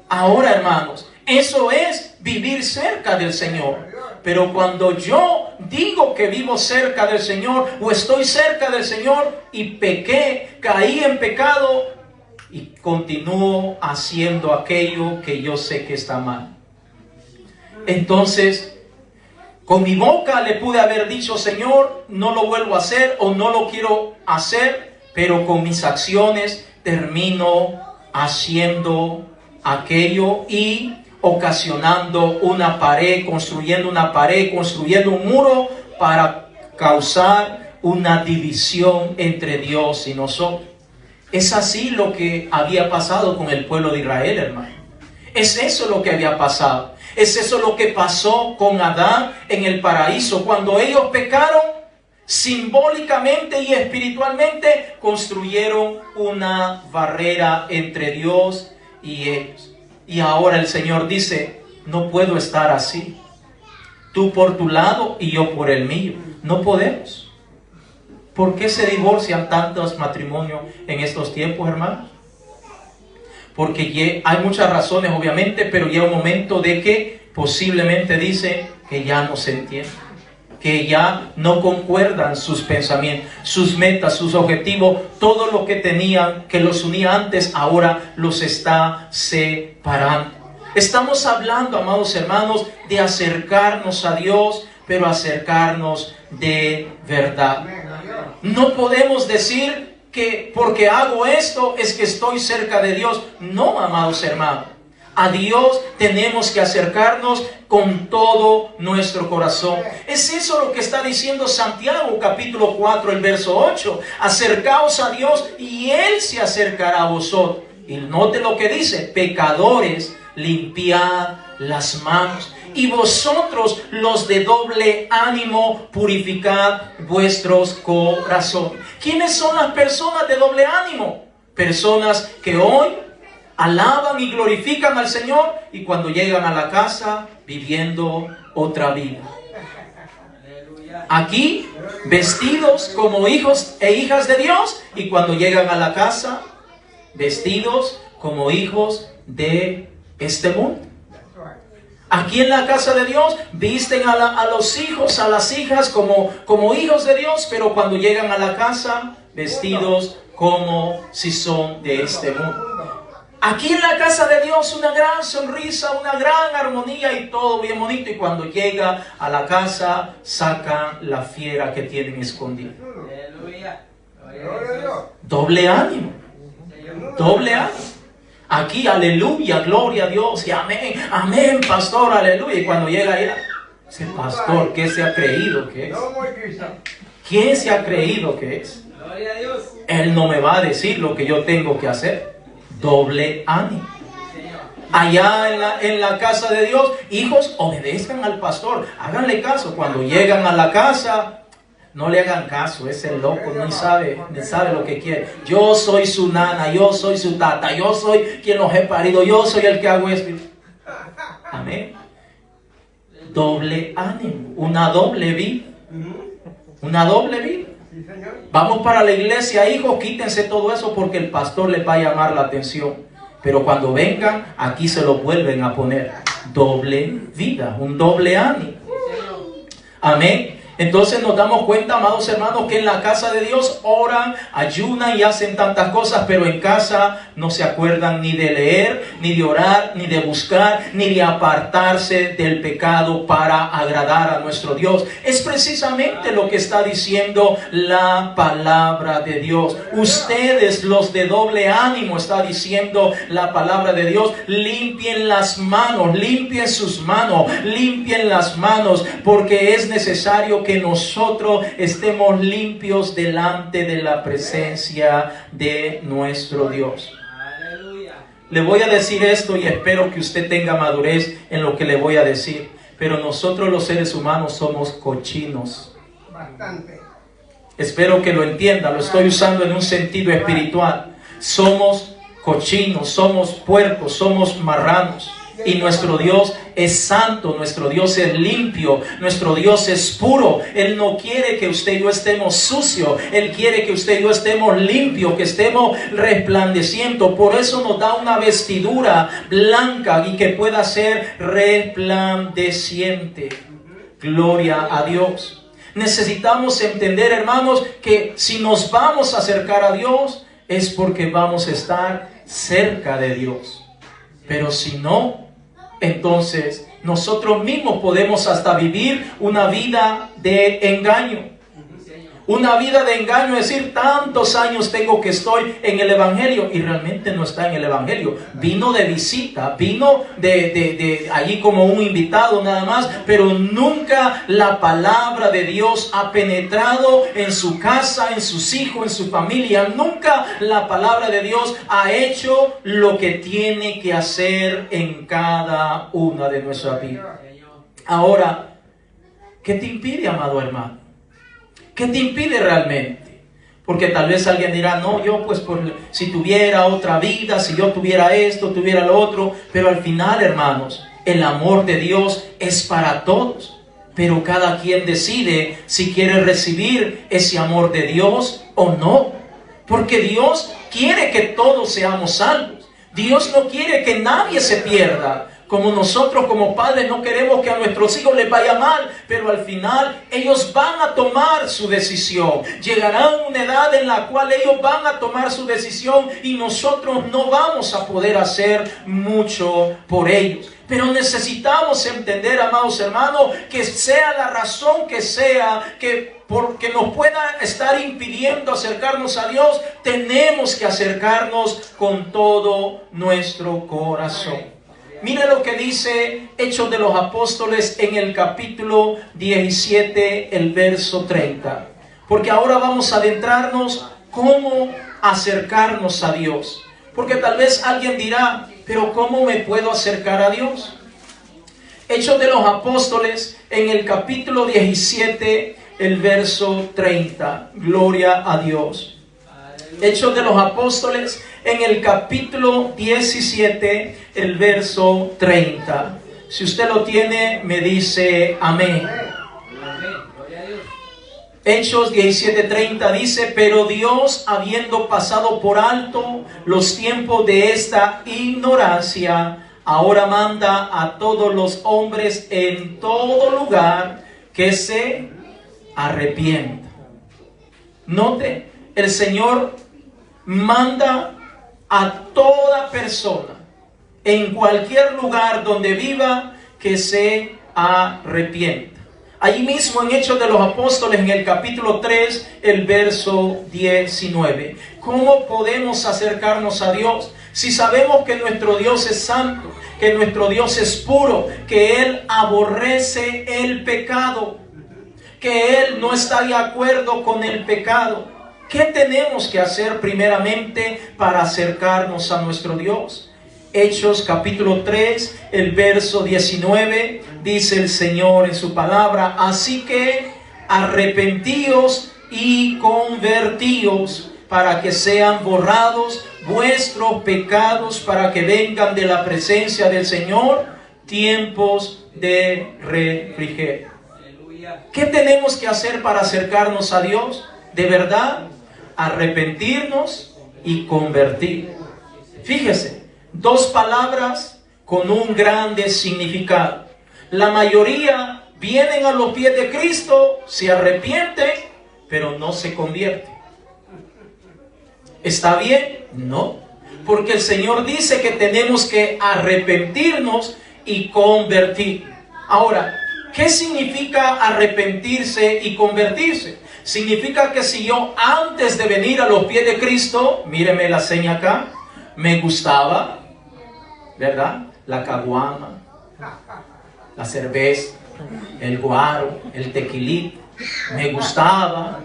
S1: Ahora, hermanos, eso es vivir cerca del Señor. Pero cuando yo digo que vivo cerca del Señor o estoy cerca del Señor y pequé, caí en pecado, y continúo haciendo aquello que yo sé que está mal. Entonces, con mi boca le pude haber dicho, Señor, no lo vuelvo a hacer o no lo quiero hacer, pero con mis acciones termino haciendo aquello y ocasionando una pared, construyendo un muro para causar una división entre Dios y nosotros. Es así lo que había pasado con el pueblo de Israel, hermano. Es eso lo que había pasado. Es eso lo que pasó con Adán en el paraíso. Cuando ellos pecaron, simbólicamente y espiritualmente construyeron una barrera entre Dios y ellos. Y ahora el Señor dice, no puedo estar así. Tú por tu lado y yo por el mío. No podemos. ¿Por qué se divorcian tantos matrimonios en estos tiempos, hermanos? Porque hay muchas razones, obviamente, pero llega un momento de que posiblemente dice que ya no se entiende, que ya no concuerdan sus pensamientos, sus metas, sus objetivos, todo lo que tenían, que los unía antes, ahora los está separando. Estamos hablando, amados hermanos, de acercarnos a Dios, pero acercarnos de verdad. No podemos decir que porque hago esto es que estoy cerca de Dios. No, amados hermanos. A Dios tenemos que acercarnos con todo nuestro corazón. Es eso lo que está diciendo Santiago, capítulo 4, el verso 8. Acercaos a Dios y Él se acercará a vosotros. Y note lo que dice: pecadores, limpiad las manos. Y vosotros, los de doble ánimo, purificad vuestros corazones. ¿Quiénes son las personas de doble ánimo? Personas que hoy alaban y glorifican al Señor y cuando llegan a la casa viviendo otra vida. Aquí vestidos como hijos e hijas de Dios y cuando llegan a la casa vestidos como hijos de este mundo. Aquí en la casa de Dios visten a los hijos, a las hijas como hijos de Dios, pero cuando llegan a la casa vestidos como si son de este mundo. Aquí en la casa de Dios una gran sonrisa, una gran armonía y todo bien bonito. Y cuando llega a la casa sacan la fiera que tienen escondida. Doble ánimo. Doble ánimo. Aquí, aleluya, gloria a Dios y amén, amén, pastor, aleluya. Y cuando llega allá, ese pastor, ¿qué se ha creído que es? ¿Quién se ha creído que es? Él no me va a decir lo que yo tengo que hacer. Doble ánimo. Allá en la casa de Dios, hijos, obedezcan al pastor, háganle caso. Cuando llegan a la casa, no le hagan caso, ese loco ni sabe lo que quiere. Yo soy su nana, yo soy su tata, yo soy quien los he parido, yo soy el que hago esto. Amén. Doble ánimo, una doble vida. Una doble vida. Vamos para la iglesia, hijos, quítense todo eso porque el pastor les va a llamar la atención. Pero cuando vengan, aquí se lo vuelven a poner. Doble vida, un doble ánimo. Amén. Entonces nos damos cuenta, amados hermanos, que en la casa de Dios oran, ayunan y hacen tantas cosas, pero en casa no se acuerdan ni de leer, ni de orar, ni de buscar, ni de apartarse del pecado para agradar a nuestro Dios. Es precisamente lo que está diciendo la palabra de Dios. Ustedes, los de doble ánimo, está diciendo la palabra de Dios, limpien las manos, limpien sus manos, limpien las manos, porque es necesario que nosotros estemos limpios delante de la presencia de nuestro Dios. Le voy a decir esto y espero que usted tenga madurez en lo que le voy a decir. Pero nosotros los seres humanos somos cochinos. Bastante. Espero que lo entienda, lo estoy usando en un sentido espiritual. Somos cochinos, somos puercos, somos marranos. Y nuestro Dios es santo, nuestro Dios es limpio, nuestro Dios es puro. Él no quiere que usted y yo estemos sucios. Él quiere que usted y yo estemos limpios, que estemos resplandeciendo. Por eso nos da una vestidura blanca y que pueda ser resplandeciente. Gloria a Dios. Necesitamos entender, hermanos, que si nos vamos a acercar a Dios es porque vamos a estar cerca de Dios. Pero si no, entonces nosotros mismos podemos hasta vivir una vida de engaño. Una vida de engaño, es decir, tantos años tengo que estoy en el Evangelio y realmente no está en el Evangelio. Vino de visita, vino de allí como un invitado nada más, pero nunca la palabra de Dios ha penetrado en su casa, en sus hijos, en su familia. Nunca la palabra de Dios ha hecho lo que tiene que hacer en cada una de nuestras vidas. Ahora, ¿qué te impide, amado hermano? ¿Qué te impide realmente? Porque tal vez alguien dirá, no, yo pues si tuviera otra vida, si yo tuviera esto, tuviera lo otro. Pero al final, hermanos, el amor de Dios es para todos. Pero cada quien decide si quiere recibir ese amor de Dios o no. Porque Dios quiere que todos seamos salvos. Dios no quiere que nadie se pierda. Como nosotros como padres no queremos que a nuestros hijos les vaya mal, pero al final ellos van a tomar su decisión. Llegarán a una edad en la cual ellos van a tomar su decisión y nosotros no vamos a poder hacer mucho por ellos. Pero necesitamos entender, amados hermanos, que sea la razón que sea, que porque nos pueda estar impidiendo acercarnos a Dios, tenemos que acercarnos con todo nuestro corazón. Mire lo que dice Hechos de los Apóstoles en el capítulo 17, el verso 30. Porque ahora vamos a adentrarnos cómo acercarnos a Dios. Porque tal vez alguien dirá, pero ¿cómo me puedo acercar a Dios? Hechos de los Apóstoles en el capítulo 17, el verso 30. Gloria a Dios. Hechos de los Apóstoles en el capítulo 17, el verso 30. Si usted lo tiene, me dice amén. Hechos 17:30 dice, pero Dios, habiendo pasado por alto los tiempos de esta ignorancia, ahora manda a todos los hombres en todo lugar que se arrepientan. Note, el Señor manda a toda persona, en cualquier lugar donde viva, que se arrepienta. Allí mismo en Hechos de los Apóstoles, en el capítulo 3, el verso 19. ¿Cómo podemos acercarnos a Dios? Si sabemos que nuestro Dios es santo, que nuestro Dios es puro, que Él aborrece el pecado, que Él no está de acuerdo con el pecado. ¿Qué tenemos que hacer primeramente para acercarnos a nuestro Dios? Hechos capítulo 3, el verso 19, dice el Señor en su palabra, así que arrepentíos y convertíos para que sean borrados vuestros pecados, para que vengan de la presencia del Señor tiempos de refrigerio. ¿Qué tenemos que hacer para acercarnos a Dios? De verdad, arrepentirnos y convertir. Fíjese, dos palabras con un grande significado. La mayoría vienen a los pies de Cristo, se arrepienten, pero no se convierten. ¿Está bien? No. Porque el Señor dice que tenemos que arrepentirnos y convertir. Ahora, ¿qué significa arrepentirse y convertirse? Significa que si yo antes de venir a los pies de Cristo, míreme la seña acá, me gustaba, ¿verdad? La caguama, la cerveza, el guaro, el tequilito, me gustaba.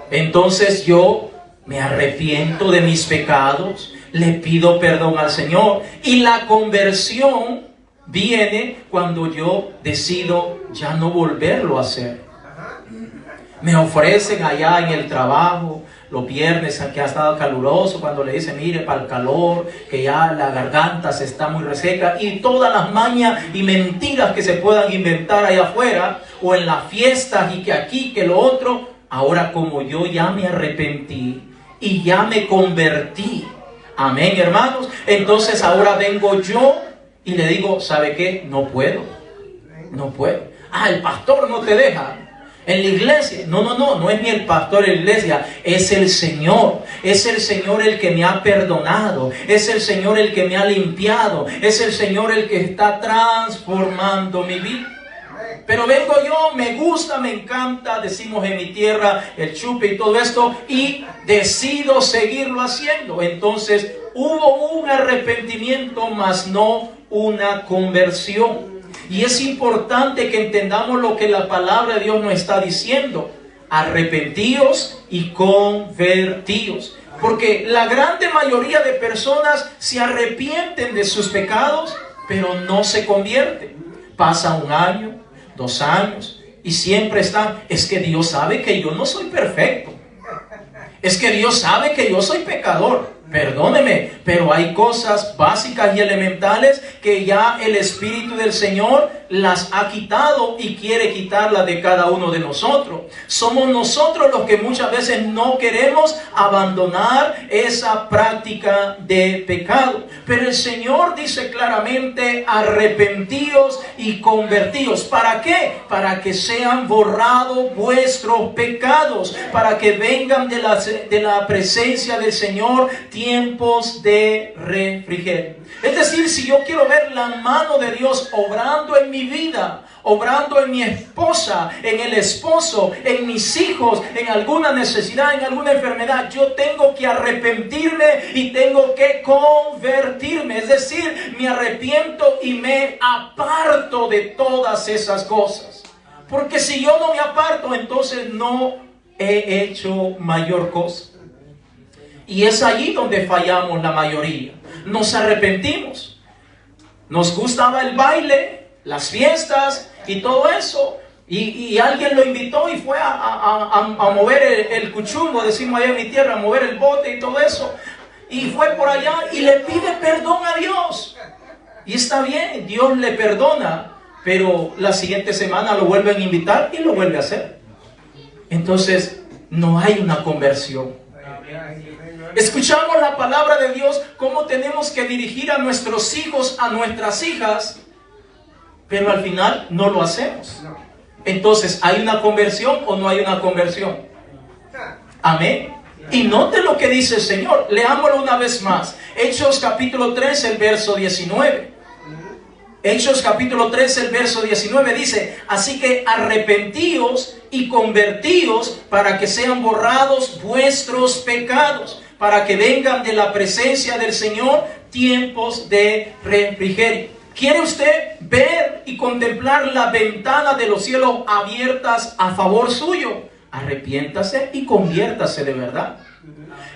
S1: Entonces yo me arrepiento de mis pecados, le pido perdón al Señor. Y la conversión viene cuando yo decido ya no volverlo a hacer. Me ofrecen allá en el trabajo, los viernes que ha estado caluroso, cuando le dicen, mire, para el calor, que ya la garganta se está muy reseca, y todas las mañas y mentiras que se puedan inventar allá afuera, o en las fiestas, y que aquí, que lo otro. Ahora, como yo ya me arrepentí y ya me convertí, amén, hermanos, entonces ahora vengo yo y le digo, ¿sabe qué? No puedo. Ah, el pastor no te deja. En la iglesia, no es ni el pastor de la iglesia, es el Señor el que me ha perdonado, es el Señor el que me ha limpiado, es el Señor el que está transformando mi vida. Pero vengo yo, me gusta, me encanta, decimos en mi tierra, el chupe y todo esto, y decido seguirlo haciendo. Entonces hubo un arrepentimiento, mas no una conversión. Y es importante que entendamos lo que la palabra de Dios nos está diciendo. Arrepentíos y convertíos. Porque la grande mayoría de personas se arrepienten de sus pecados, pero no se convierten. Pasa 1 año, 2 años, y siempre están, es que Dios sabe que yo no soy perfecto. Es que Dios sabe que yo soy pecador. Perdóneme, pero hay cosas básicas y elementales que ya el Espíritu del Señor las ha quitado y quiere quitarlas de cada uno de nosotros. Somos nosotros los que muchas veces no queremos abandonar esa práctica de pecado. Pero el Señor dice claramente, arrepentíos y convertíos. ¿Para qué? Para que sean borrados vuestros pecados, para que vengan de la presencia del Señor tiempos de refrigerio. Es decir, si yo quiero ver la mano de Dios obrando en mi vida, obrando en mi esposa, en el esposo, en mis hijos, en alguna necesidad, en alguna enfermedad, yo tengo que arrepentirme y tengo que convertirme. Es decir, me arrepiento y me aparto de todas esas cosas. Porque si yo no me aparto, entonces no he hecho mayor cosa. Y es allí donde fallamos la mayoría. Nos arrepentimos. Nos gustaba el baile, las fiestas y todo eso. Y alguien lo invitó y fue a mover el cuchumbo, decimos allá en mi tierra, a mover el bote y todo eso. Y fue por allá y le pide perdón a Dios. Y está bien, Dios le perdona. Pero la siguiente semana lo vuelven a invitar y lo vuelve a hacer. Entonces no hay una conversión. Escuchamos la palabra de Dios, cómo tenemos que dirigir a nuestros hijos, a nuestras hijas, pero al final no lo hacemos. Entonces, ¿hay una conversión o no hay una conversión? Amén. Y note lo que dice el Señor. Leámoslo una vez más. Hechos capítulo 3, el verso 19. Hechos capítulo 3, el verso 19 dice, así que arrepentíos y convertíos para que sean borrados vuestros pecados, para que vengan de la presencia del Señor tiempos de refrigerio. ¿Quiere usted ver y contemplar la ventana de los cielos abiertas a favor suyo? Arrepiéntase y conviértase de verdad.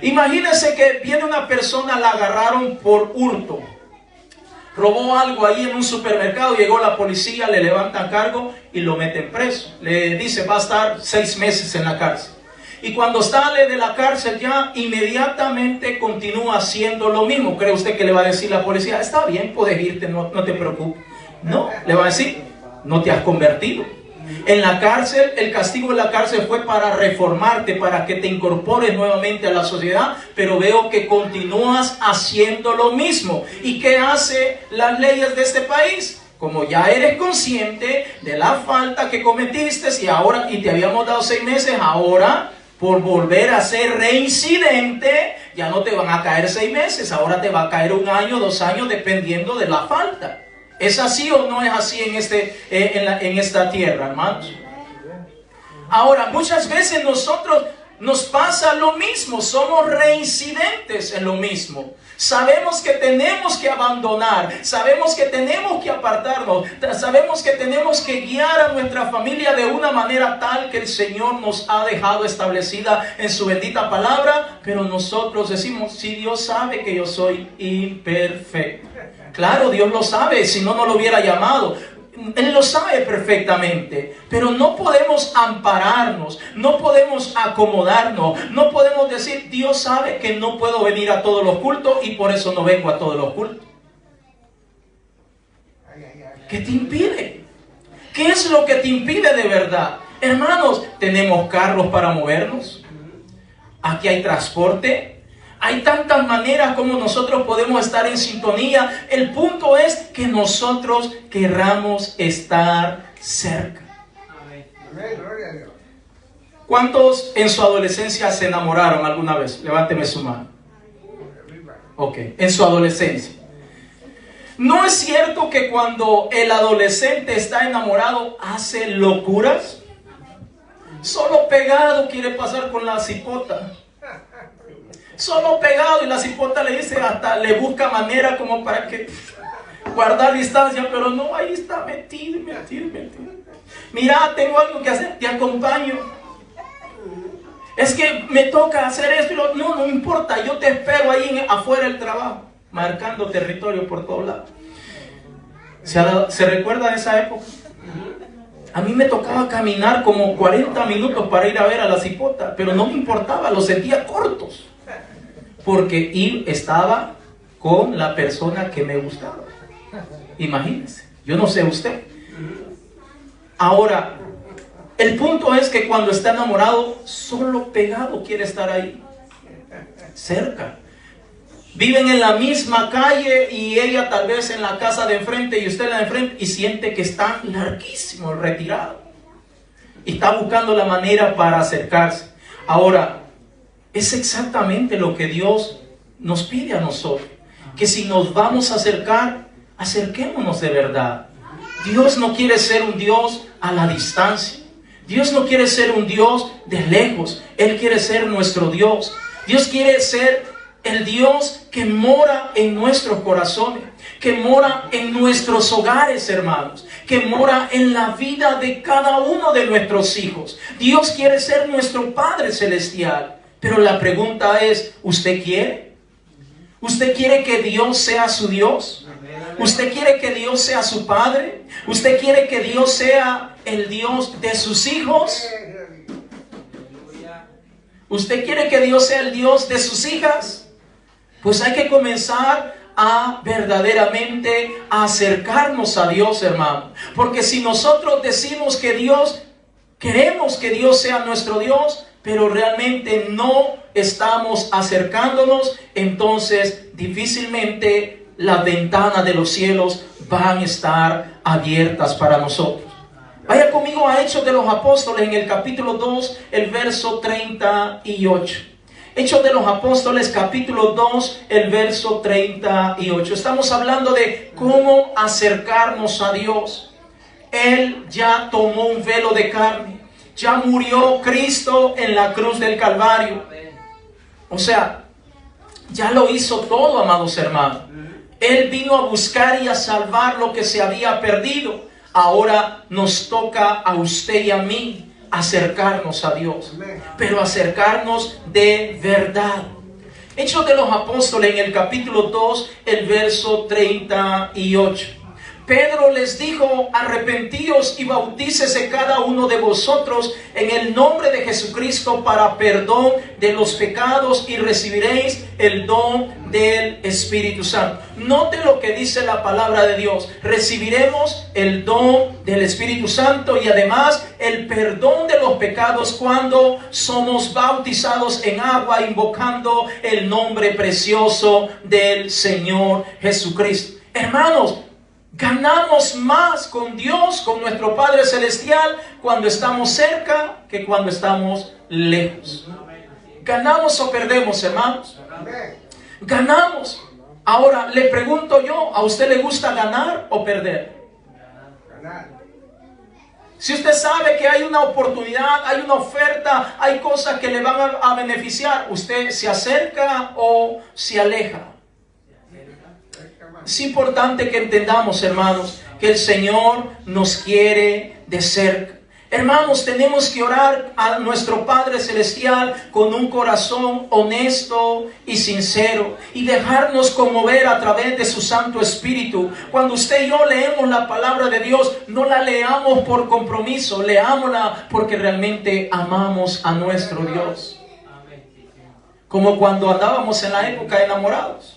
S1: Imagínese que viene una persona, la agarraron por hurto. Robó algo ahí en un supermercado, llegó la policía, le levantan cargo y lo meten preso. Le dice, va a estar 6 meses en la cárcel. Y cuando sale de la cárcel ya inmediatamente continúa haciendo lo mismo. ¿Cree usted que le va a decir la policía, está bien, puedes irte, no te preocupes? No, le va a decir, no te has convertido. En la cárcel, el castigo de la cárcel fue para reformarte, para que te incorpores nuevamente a la sociedad, pero veo que continúas haciendo lo mismo. ¿Y qué hace las leyes de este país? Como ya eres consciente de la falta que cometiste y te habíamos dado 6 meses, ahora por volver a ser reincidente, ya no te van a caer 6 meses, ahora te va a caer 1 año, 2 años, dependiendo de la falta. ¿Es así o no es así en esta tierra, hermanos? Ahora, muchas veces nosotros nos pasa lo mismo, somos reincidentes en lo mismo. Sabemos que tenemos que abandonar, sabemos que tenemos que apartarnos, sabemos que tenemos que guiar a nuestra familia de una manera tal que el Señor nos ha dejado establecida en su bendita palabra, pero nosotros decimos, si Dios sabe que yo soy imperfecto. Claro, Dios lo sabe, si no, no lo hubiera llamado. Él lo sabe perfectamente, pero no podemos ampararnos, no podemos acomodarnos, no podemos decir, Dios sabe que no puedo venir a todos los cultos y por eso no vengo a todos los cultos. ¿Qué te impide? ¿Qué es lo que te impide de verdad? Hermanos, ¿tenemos carros para movernos? ¿Aquí hay transporte? Hay tantas maneras como nosotros podemos estar en sintonía. El punto es que nosotros querramos estar cerca. ¿Cuántos en su adolescencia se enamoraron alguna vez? Levánteme su mano. Ok, en su adolescencia. ¿No es cierto que cuando el adolescente está enamorado hace locuras? Solo pegado quiere pasar con la cipota. Solo pegado, y la cipota le dice, hasta le busca manera como para que guardar distancia, pero no, ahí está metido. Mira, tengo algo que hacer, te acompaño. Es que me toca hacer esto, no importa, yo te espero ahí afuera del trabajo, marcando territorio por todos lados. ¿Se recuerda de esa época? A mí me tocaba caminar como 40 minutos para ir a ver a la cipota, pero no me importaba, los sentía cortos. Porque estaba con la persona que me gustaba. Imagínense, yo no sé usted. Ahora, el punto es que cuando está enamorado, solo pegado quiere estar ahí, cerca. Viven en la misma calle y ella tal vez en la casa de enfrente y usted en la de enfrente, y siente que está larguísimo, retirado. Y está buscando la manera para acercarse. Ahora, es exactamente lo que Dios nos pide a nosotros. Que si nos vamos a acercar, acerquémonos de verdad. Dios no quiere ser un Dios a la distancia. Dios no quiere ser un Dios de lejos. Él quiere ser nuestro Dios. Dios quiere ser el Dios que mora en nuestros corazones, que mora en nuestros hogares, hermanos, que mora en la vida de cada uno de nuestros hijos. Dios quiere ser nuestro Padre Celestial. Pero la pregunta es, ¿usted quiere? ¿Usted quiere que Dios sea su Dios? ¿Usted quiere que Dios sea su Padre? ¿Usted quiere que Dios sea el Dios de sus hijos? ¿Usted quiere que Dios sea el Dios de sus hijas? Pues hay que comenzar a verdaderamente acercarnos a Dios, hermano. Porque si nosotros decimos que queremos que Dios sea nuestro Dios, pero realmente no estamos acercándonos, entonces difícilmente las ventanas de los cielos van a estar abiertas para nosotros. Vaya conmigo a Hechos de los Apóstoles en el capítulo 2, el verso 38. Hechos de los Apóstoles, capítulo 2, el verso 38. Estamos hablando de cómo acercarnos a Dios. Él ya tomó un velo de carne. Ya murió Cristo en la cruz del Calvario. O sea, ya lo hizo todo, amados hermanos. Él vino a buscar y a salvar lo que se había perdido. Ahora nos toca a usted y a mí acercarnos a Dios. Pero acercarnos de verdad. Hechos de los Apóstoles en el capítulo 2, el verso 38. Pedro les dijo, arrepentíos y bautícese cada uno de vosotros en el nombre de Jesucristo para perdón de los pecados y recibiréis el don del Espíritu Santo. Note lo que dice la palabra de Dios. Recibiremos el don del Espíritu Santo y además el perdón de los pecados cuando somos bautizados en agua, invocando el nombre precioso del Señor Jesucristo. Hermanos, ganamos más con Dios, con nuestro Padre Celestial, cuando estamos cerca que cuando estamos lejos. ¿Ganamos o perdemos, hermanos? Ganamos. Ahora, le pregunto yo, ¿a usted le gusta ganar o perder? Ganar. Si usted sabe que hay una oportunidad, hay una oferta, hay cosas que le van a beneficiar, ¿usted se acerca o se aleja? Es importante que entendamos, hermanos, que el Señor nos quiere de cerca. Hermanos, tenemos que orar a nuestro Padre Celestial con un corazón honesto y sincero y dejarnos conmover a través de su Santo Espíritu. Cuando usted y yo leemos la palabra de Dios, no la leamos por compromiso, leámosla porque realmente amamos a nuestro Dios. Como cuando andábamos en la época de enamorados,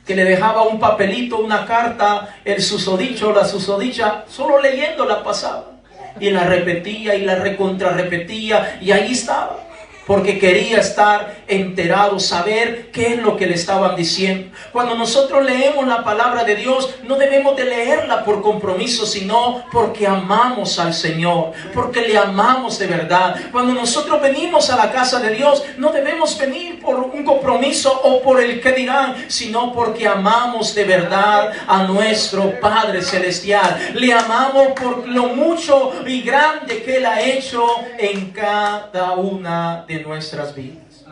S1: que le dejaba un papelito, una carta, el susodicho, la susodicha, solo leyéndola pasaba. Y la repetía y la recontrarrepetía y ahí estaba. porque quería estar enterado, saber qué es lo que le estaban diciendo. Cuando nosotros leemos la palabra de Dios, no debemos de leerla por compromiso, sino porque amamos al Señor, porque le amamos de verdad. Cuando nosotros venimos a la casa de Dios, no debemos venir por un compromiso o por el que dirán, sino porque amamos de verdad a nuestro Padre Celestial. Le amamos por lo mucho y grande que Él ha hecho en cada una de nuestras vidas.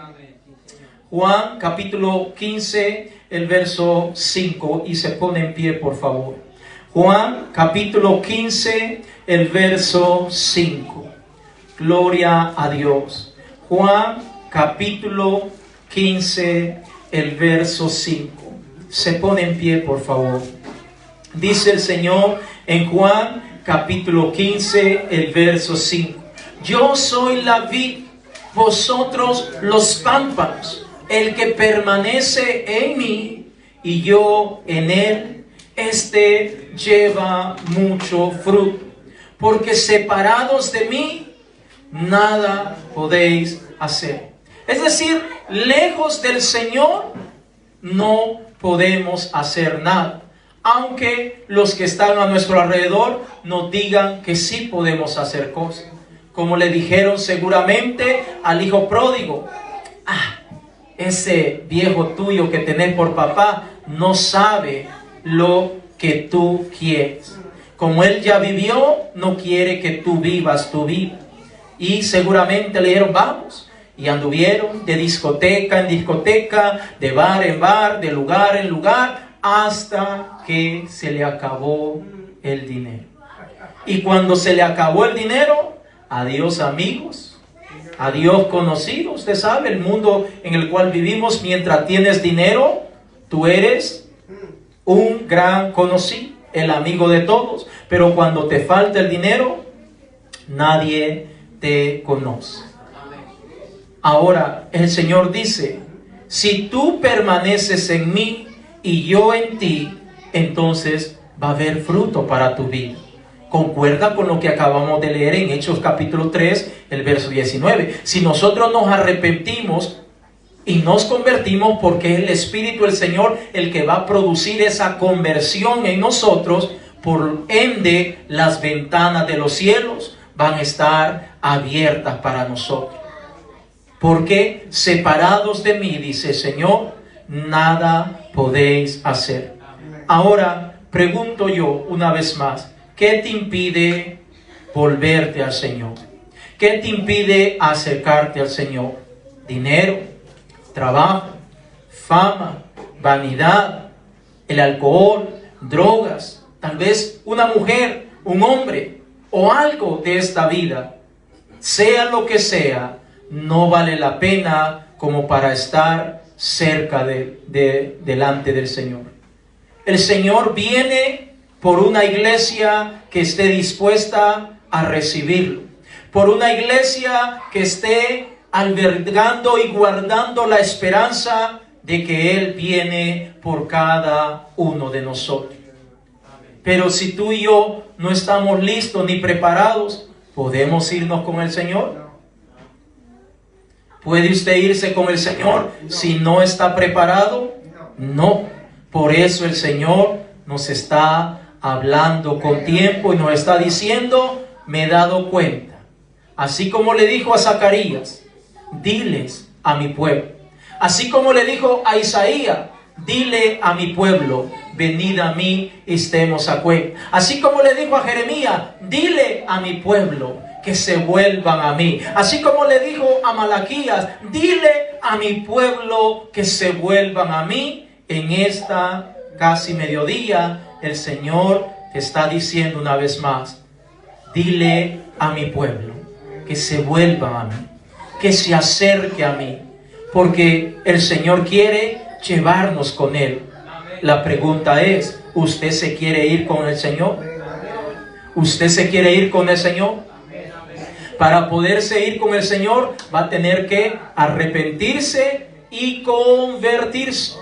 S1: Juan capítulo 15, el verso 5, y se pone en pie, por favor. Juan capítulo 15, el verso 5. Gloria a Dios. Juan capítulo 15, el verso 5. Se pone en pie, por favor. Dice el Señor en Juan capítulo 15, el verso 5. Yo soy la vid, vosotros los pámpanos. El que permanece en mí y yo en él, este lleva mucho fruto. Porque separados de mí, nada podéis hacer. Es decir, lejos del Señor, no podemos hacer nada. Aunque los que están a nuestro alrededor nos digan que sí podemos hacer cosas. Como le dijeron seguramente al hijo pródigo: ese viejo tuyo que tenés por papá no sabe lo que tú quieres. Como él ya vivió, no quiere que tú vivas tu vida. Y seguramente le dijeron: vamos. Y anduvieron de discoteca en discoteca, de bar en bar, de lugar en lugar, hasta que se le acabó el dinero. Y cuando se le acabó el dinero, adiós amigos, adiós conocidos. Usted sabe, el mundo en el cual vivimos, mientras tienes dinero, tú eres un gran conocido, el amigo de todos. Pero cuando te falta el dinero, nadie te conoce. Ahora el Señor dice: si tú permaneces en mí y yo en ti, entonces va a haber fruto para tu vida. Concuerda con lo que acabamos de leer en Hechos capítulo 3, el verso 19. Si nosotros nos arrepentimos y nos convertimos, porque es el Espíritu del Señor el que va a producir esa conversión en nosotros, por ende las ventanas de los cielos van a estar abiertas para nosotros. Porque separados de mí, dice el Señor, nada podéis hacer. Ahora pregunto yo una vez más: ¿qué te impide volverte al Señor? ¿Qué te impide acercarte al Señor? ¿Dinero? ¿Trabajo? ¿Fama? ¿Vanidad? ¿El alcohol? ¿Drogas? Tal vez una mujer, un hombre o algo de esta vida. Sea lo que sea, no vale la pena como para estar cerca delante del Señor. El Señor viene por una iglesia que esté dispuesta a recibirlo, por una iglesia que esté albergando y guardando la esperanza de que Él viene por cada uno de nosotros. Pero si tú y yo no estamos listos ni preparados, ¿podemos irnos con el Señor? ¿Puede usted irse con el Señor si no está preparado? No. Por eso el Señor nos está hablando con tiempo y nos está diciendo: me he dado cuenta. Así como le dijo a Zacarías: diles a mi pueblo. Así como le dijo a Isaías: dile a mi pueblo, venid a mí y estemos a cuenta. Así como le dijo a Jeremías: dile a mi pueblo que se vuelvan a mí. Así como le dijo a Malaquías: dile a mi pueblo que se vuelvan a mí. En esta casi mediodía, el Señor te está diciendo una vez más: dile a mi pueblo que se vuelvan a mí, que se acerque a mí, porque el Señor quiere llevarnos con Él. La pregunta es: ¿usted se quiere ir con el Señor? ¿Usted se quiere ir con el Señor? Para poderse ir con el Señor, va a tener que arrepentirse y convertirse.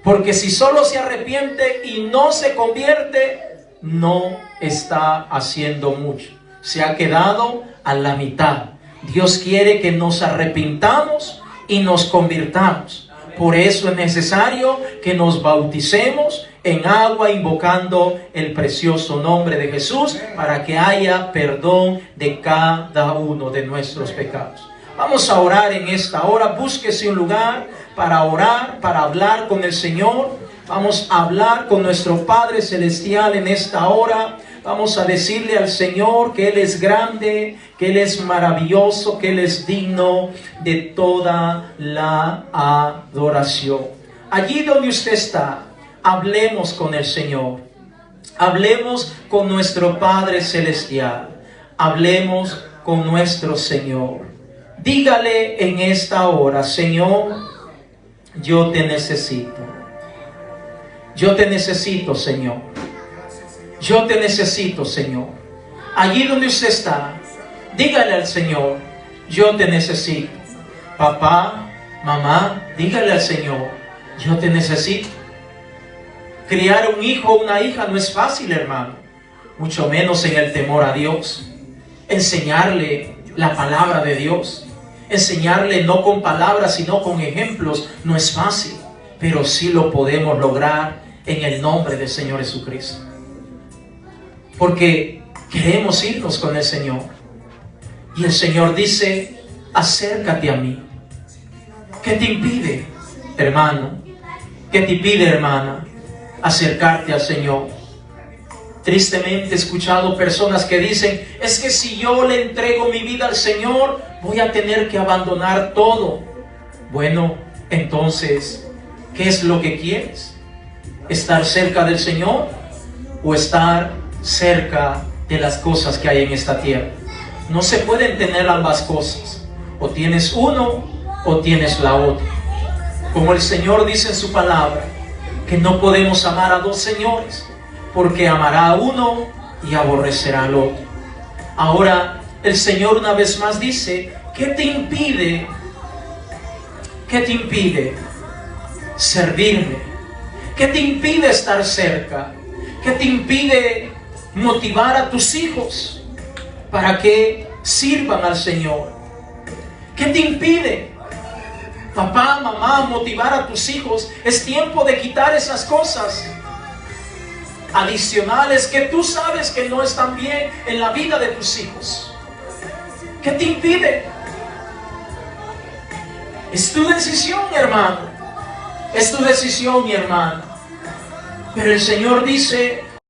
S1: Porque si solo se arrepiente y no se convierte, no está haciendo mucho. Se ha quedado a la mitad. Dios quiere que nos arrepintamos y nos convirtamos. Por eso es necesario que nos bauticemos en agua invocando el precioso nombre de Jesús para que haya perdón de cada uno de nuestros pecados. Vamos a orar en esta hora. Búsquese un lugar para orar, para hablar con el Señor. Vamos a hablar con nuestro Padre Celestial en esta hora. Vamos a decirle al Señor que Él es grande, que Él es maravilloso, que Él es digno de toda la adoración. Allí donde usted está, hablemos con el Señor. Hablemos con nuestro Padre Celestial. Hablemos con nuestro Señor. Dígale en esta hora: Señor, yo te necesito. Yo te necesito, Señor. Yo te necesito, Señor. Allí donde usted está, dígale al Señor: yo te necesito. Papá, mamá, dígale al Señor: yo te necesito. Criar un hijo o una hija no es fácil, hermano. Mucho menos en el temor a Dios. Enseñarle la palabra de Dios. Enseñarle no con palabras, sino con ejemplos, no es fácil. Pero sí lo podemos lograr en el nombre del Señor Jesucristo. Porque queremos irnos con el Señor. Y el Señor dice: acércate a mí. ¿Qué te impide, hermano? ¿Qué te impide, hermana, acercarte al Señor? Tristemente he escuchado personas que dicen: es que si yo le entrego mi vida al Señor, voy a tener que abandonar todo. Bueno, entonces, ¿qué es lo que quieres? ¿Estar cerca del Señor o estar cerca de las cosas que hay en esta tierra? No se pueden tener ambas cosas. O tienes uno o tienes la otra. Como el Señor dice en su palabra, que no podemos amar a dos señores, porque amará a uno y aborrecerá al otro. Ahora el Señor una vez más dice: ¿qué te impide? ¿Qué te impide servirme? ¿Qué te impide estar cerca? ¿Qué te impide motivar a tus hijos para que sirvan al Señor? ¿Qué te impide, papá, mamá, motivar a tus hijos? Es tiempo de quitar esas cosas adicionales que tú sabes que no están bien en la vida de tus hijos. ¿Qué te impide? Es tu decisión, hermano. Es tu decisión, mi hermana. Pero el Señor dice: